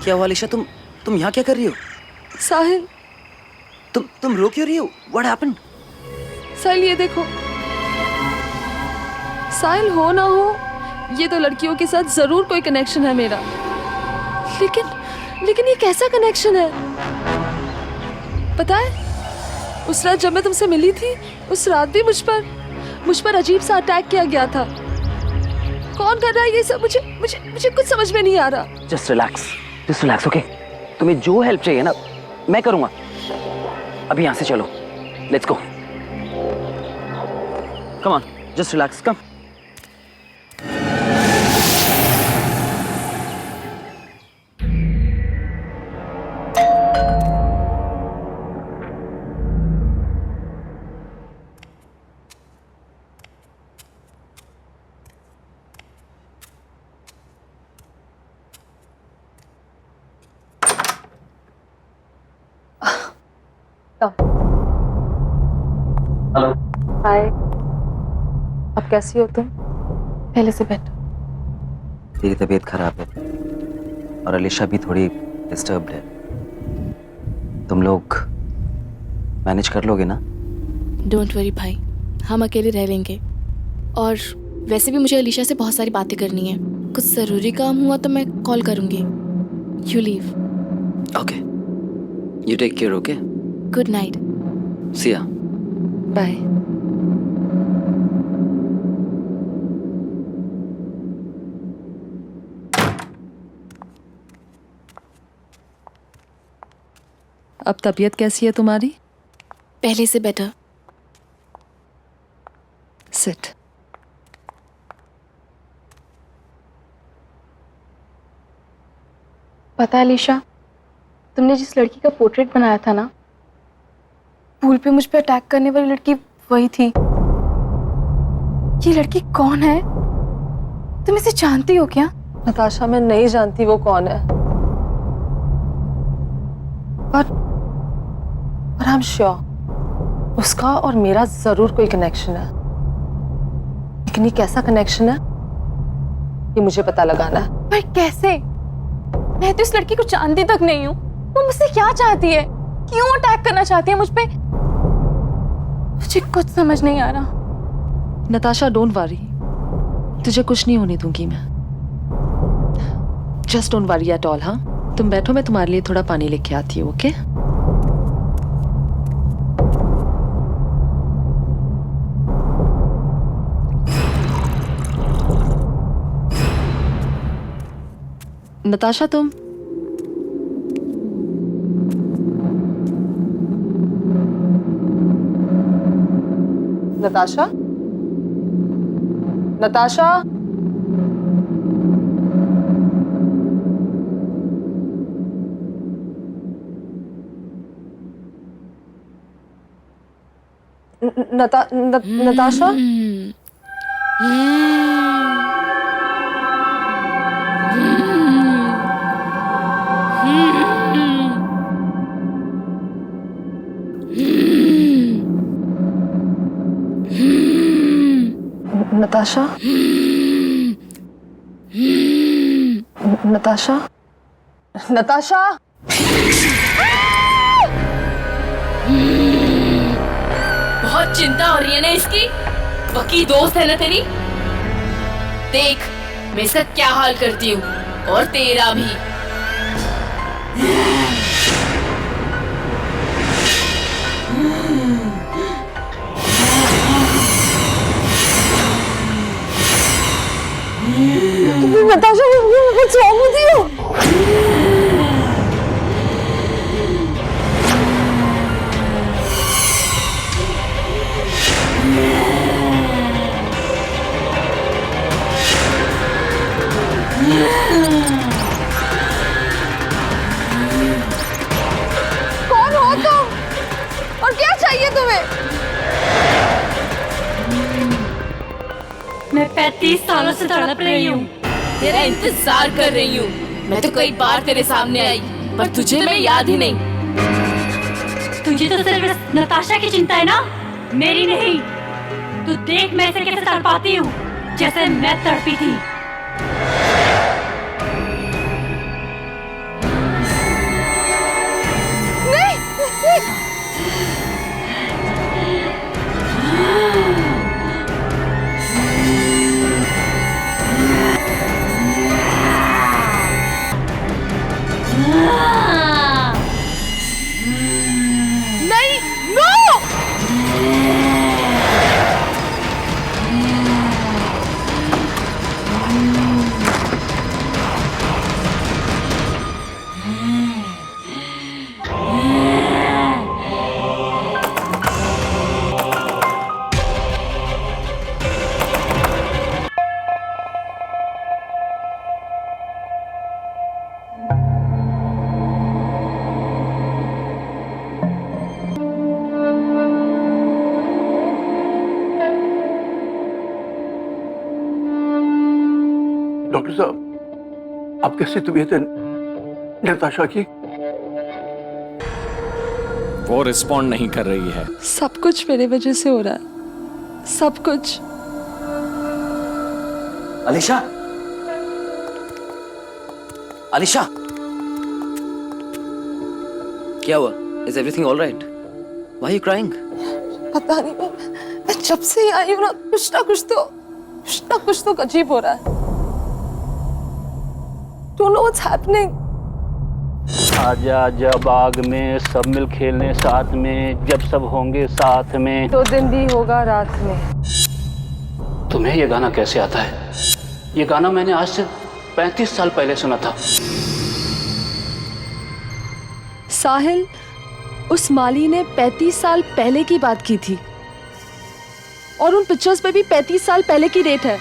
क्या हुआ अलीशा? तुम यहाँ क्या कर रही हो? साहिल, तुम रो क्यों रही हो? What happened? साहिल ये देखो। साहिल हो ना हो, ये तो लड़कियों के साथ जरूर कोई कनेक्शन है मेरा। लेकिन ये कैसा कनेक्शन है? पता है, उस रात जब मैं तुमसे मिली थी, उस रात भी मुझ पर अजीब सा अटैक किया गया था। कौन कर रहा है ये सब? मुझे कुछ समझ में नहीं आ रहा। Just relax, okay? तुम्हें जो हेल्प चाहिए ना, मैं करूंगा। अभी यहाँ से चलो, let's go. Come on, just relax, come. Hello, hi. अब कैसी हो तुम? पहले से बेटर। तेरी तबीयत खराब है और अलीशा भी थोड़ी डिस्टर्ब्ड है। तुम लोग मैनेज कर लोगे ना? डोंट वरी भाई, हम अकेले रह लेंगे। और वैसे भी मुझे अलीशा से बहुत सारी बातें करनी है। कुछ ज़रूरी काम हुआ तो मैं कॉल करूँगी। You leave. Okay, you take care, okay? Good night. See ya. Bye. अब तबीयत कैसी है तुम्हारी? पहले से बेटर। सिट। पता है अलीशा, तुमने जिस लड़की का पोर्ट्रेट बनाया था ना, पूल पे मुझ पे अटैक करने वाली लड़की वही थी। ये लड़की कौन है? तुम इसे जानती हो क्या? नताशा, मैं नहीं जानती वो कौन है, पर आई एम श्योर उसका और मेरा जरूर कोई कनेक्शन है। लेकिन ये कैसा कनेक्शन है, ये मुझे पता लगाना है। पर कैसे? मैं तो इस लड़की को जानती तक नहीं हूँ। वो मुझसे क्या चाहती है? क्यों अटैक करना चाहती है मुझ पे? मुझे कुछ समझ नहीं आ रहा। नताशा, डोंट वरी, तुझे कुछ नहीं होने दूंगी मैं। Just don't worry at all. हाँ, तुम बैठो, मैं तुम्हारे लिए थोड़ा पानी लेके आती हूँ, ओके? नताशा, तुम नताशा, नताशा, नताशा, नताशा, नताशा, नताशा। बहुत चिंता हो रही है ना इसकी? पक्की दोस्त है ना तेरी? देख मैं इसका क्या हाल करती हूँ, और तेरा भी। Natasha, what's wrong with you? कौन हो तुम? और क्या चाहिए तुम्हें? मैं 35 सालों से तड़प रही हूँ, तेरा इंतजार कर रही हूँ। मैं तो कई बार तेरे सामने आई, पर तुझे मैं याद ही नहीं। तुझे तो सिर्फ नताशा की चिंता है ना, मेरी नहीं। तू देख मैं इसे कैसे तड़पाती हूँ, जैसे मैं तड़पी थी। डॉक्टर साहब, अब कैसी तबीयत है नताशा की? वो रिस्पॉन्ड नहीं कर रही है। सब कुछ मेरे वजह से हो रहा है, सब कुछ। अलीशा, अलीशा, क्या हुआ? Is everything all right? Why you crying? पता नहीं, मैं जब से ही आई हूँ ना, कुछ ना कुछ तो अजीब हो रहा है। Don't know what's happening. आजा आजा बाग में सब मिल खेलने साथ में, जब सब होंगे साथ में, तो दिन भी होगा रात में। तुम्हें ये गाना कैसे आता है? ये गाना मैंने आज से 35 साल पहले सुना था। साहिल, उस माली ने 35 साल पहले की बात की थी और उन पिक्चर्स पे भी 35 साल पहले की डेट है।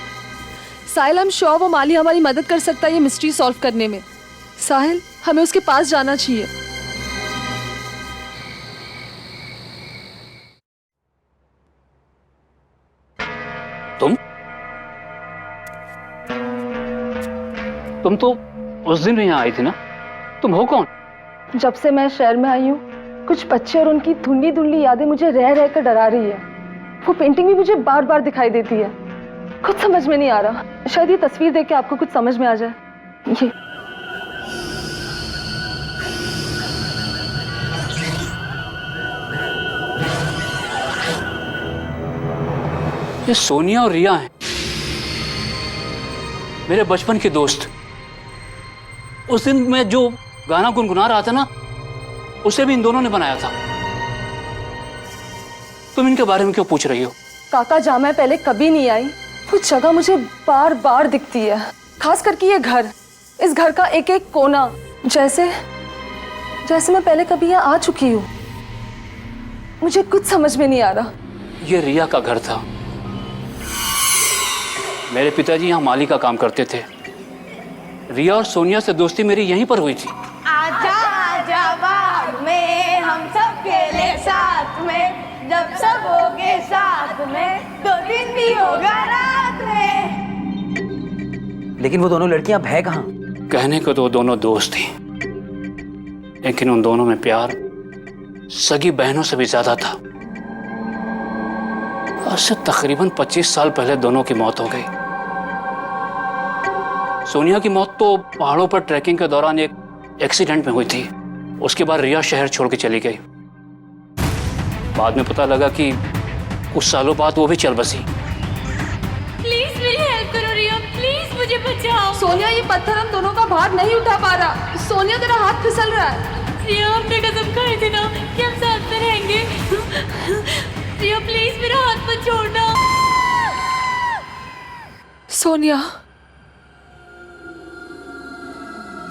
साहिल, हम श्योर वो माली हमारी मदद कर सकता है ये मिस्ट्री सॉल्व करने में। साहिल, हमें उसके पास जाना चाहिए। तुम तो उस दिन भी यहाँ आई थी ना? तुम हो कौन? जब से मैं शहर में आई हूँ, कुछ बच्चे और उनकी धुंधली धुंधली यादें मुझे रह रह कर डरा रही है। वो पेंटिंग भी मुझे बार बार दिखाई देती है। कुछ समझ में नहीं आ रहा। शायद ये तस्वीर देख के आपको कुछ समझ में आ जाए। ये सोनिया और रिया हैं, मेरे बचपन के दोस्त। उस दिन मैं जो गाना गुनगुना रहा था ना, उसे भी इन दोनों ने बनाया था। तुम इनके बारे में क्यों पूछ रही हो? काका, जहाँ मैं पहले कभी नहीं आई, वो जगह मुझे बार बार दिखती है। खास करके ये घर, इस घर का एक एक कोना, जैसे मैं पहले कभी यहाँ आ चुकी हूँ। मुझे कुछ समझ में नहीं आ रहा। ये रिया का घर था। मेरे पिताजी यहाँ माली का काम करते थे। रिया और सोनिया से दोस्ती मेरी यहीं पर हुई थी। आजा आजा बाग में हम सब खेले साथ में, जब सब होगे साथ में, तो दिन भी होगा रात में। लेकिन वो दोनों लड़कियां अब है कहाँ? कहने को तो वो दोनों दोस्त थी, लेकिन उन दोनों में प्यार सगी बहनों से भी ज्यादा था। आज से तकरीबन 25 साल पहले दोनों की मौत हो गई। सोनिया की मौत तो पहाड़ों पर ट्रैकिंग के दौरान एक एक्सीडेंट में हुई थी। उसके बाद रिया शहर छोड़ के चली गई। बाद में पता लगा कि कुछ सालों बाद वो भी चल बसी। प्लीज मेरी हेल्प करो रिया, प्लीज मुझे बचाओ। सोनिया, ये पत्थर हम दोनों का भार नहीं उठा पा रहा। सोनिया, तेरा हाथ फिसल रहा है। रिया, हमने कसम खाई थी ना कि हम साथ में रहेंगे। रिया प्लीज मेरा हाथ मत छोड़ना। सोनिया,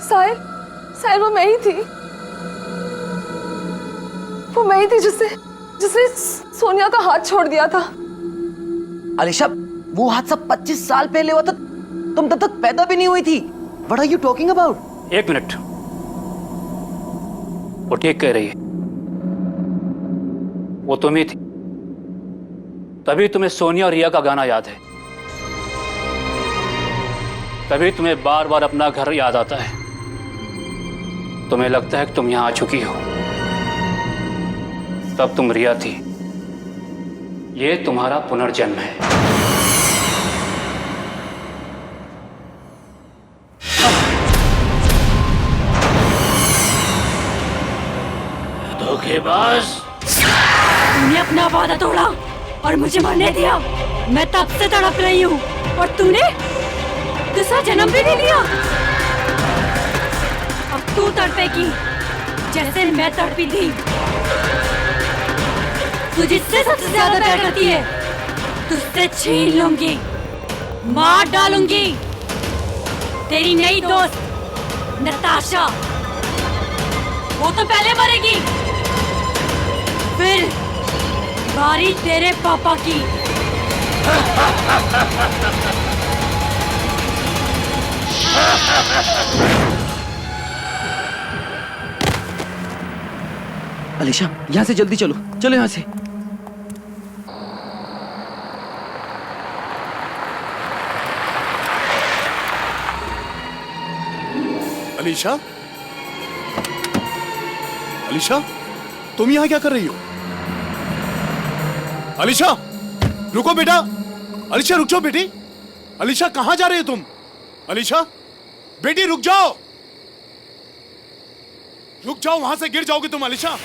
साहिल, वो मैं ही थी। वो मैं ही थी जिसने सोनिया का हाथ छोड़ दिया था। अलीशा, वो हादसा 25 साल पहले हुआ था। तुम तब तक पैदा भी नहीं हुई थी। What are you talking about? 1 minute, वो ठीक कह रही है। वो तुम ही थी, तभी तुम्हें सोनिया और रिया का गाना याद है। तभी तुम्हें बार बार अपना घर याद आता है। तुम्हें लगता है कि तुम यहां आ चुकी हो। तब तुम रिया थी। ये तुम्हारा पुनर्जन्म है। धोखेबाज, तूने अपना वादा तोड़ा और मुझे मरने दिया। मैं तब से तड़प रही हूँ और तूने दूसरा जन्म भी ले लिया। अब तू तड़पेगी जैसे मैं तड़पी थी। तू जिससे सबसे ज्यादा प्यार करती है, तुझसे छीन लूंगी, मार डालूंगी। तेरी नई दोस्त नताशा, वो तो पहले मरेगी, फिर बारी तेरे पापा की। अलीशा, यहाँ से जल्दी चलो, चलो यहाँ से। अलीशा, अलीशा, तुम यहाँ क्या कर रही हो? अलीशा, रुको बेटा। अलीशा रुक जाओ बेटी। अलीशा कहाँ जा रही हो तुम? अलीशा, बेटी रुक जाओ, रुक जाओ, वहां से गिर जाओगे तुम। अलीशा,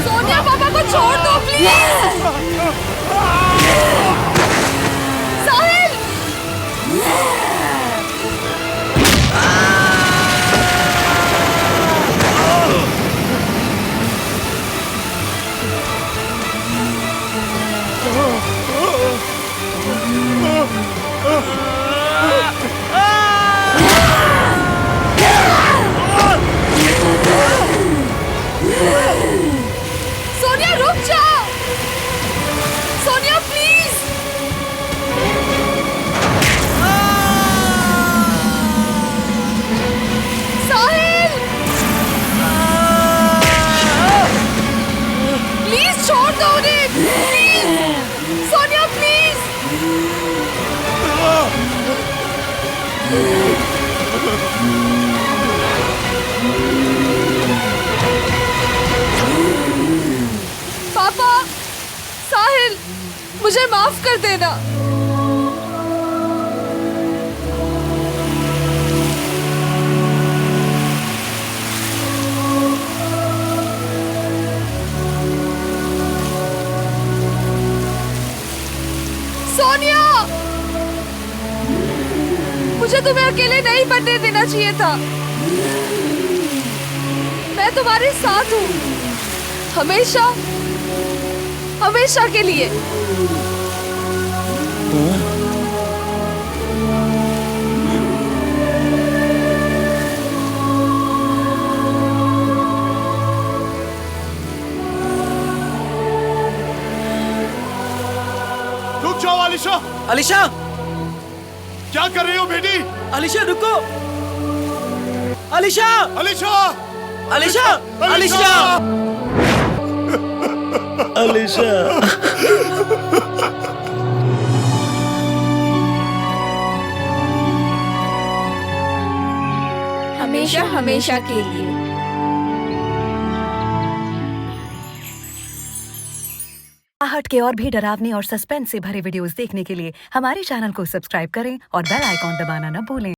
सोनिया, पापा को छोड़ दो प्लीज। साहिल, सोनिया रुक जाओ। सोनिया प्लीज। साहिल, प्लीज छोड़ दो उन्हें, प्लीज। सोनिया प्लीज। पापा, साहिल, मुझे माफ कर देना। सोनिया, मुझे तुम्हें अकेले नहीं बनने देना चाहिए था। मैं तुम्हारे साथ हूँ, हमेशा, हमेशा के लिए। रुक जाओ अलीशा। अलीशा, क्या कर रही हो बेटी? अलीशा रुको। अलीशा, अलीशा, अलीशा, अलीशा, अलीशा। हमेशा हमेशा के लिए। आहट के और भी डरावने और सस्पेंस से भरे वीडियोस देखने के लिए हमारे चैनल को सब्सक्राइब करें और बेल आइकॉन दबाना न भूलें।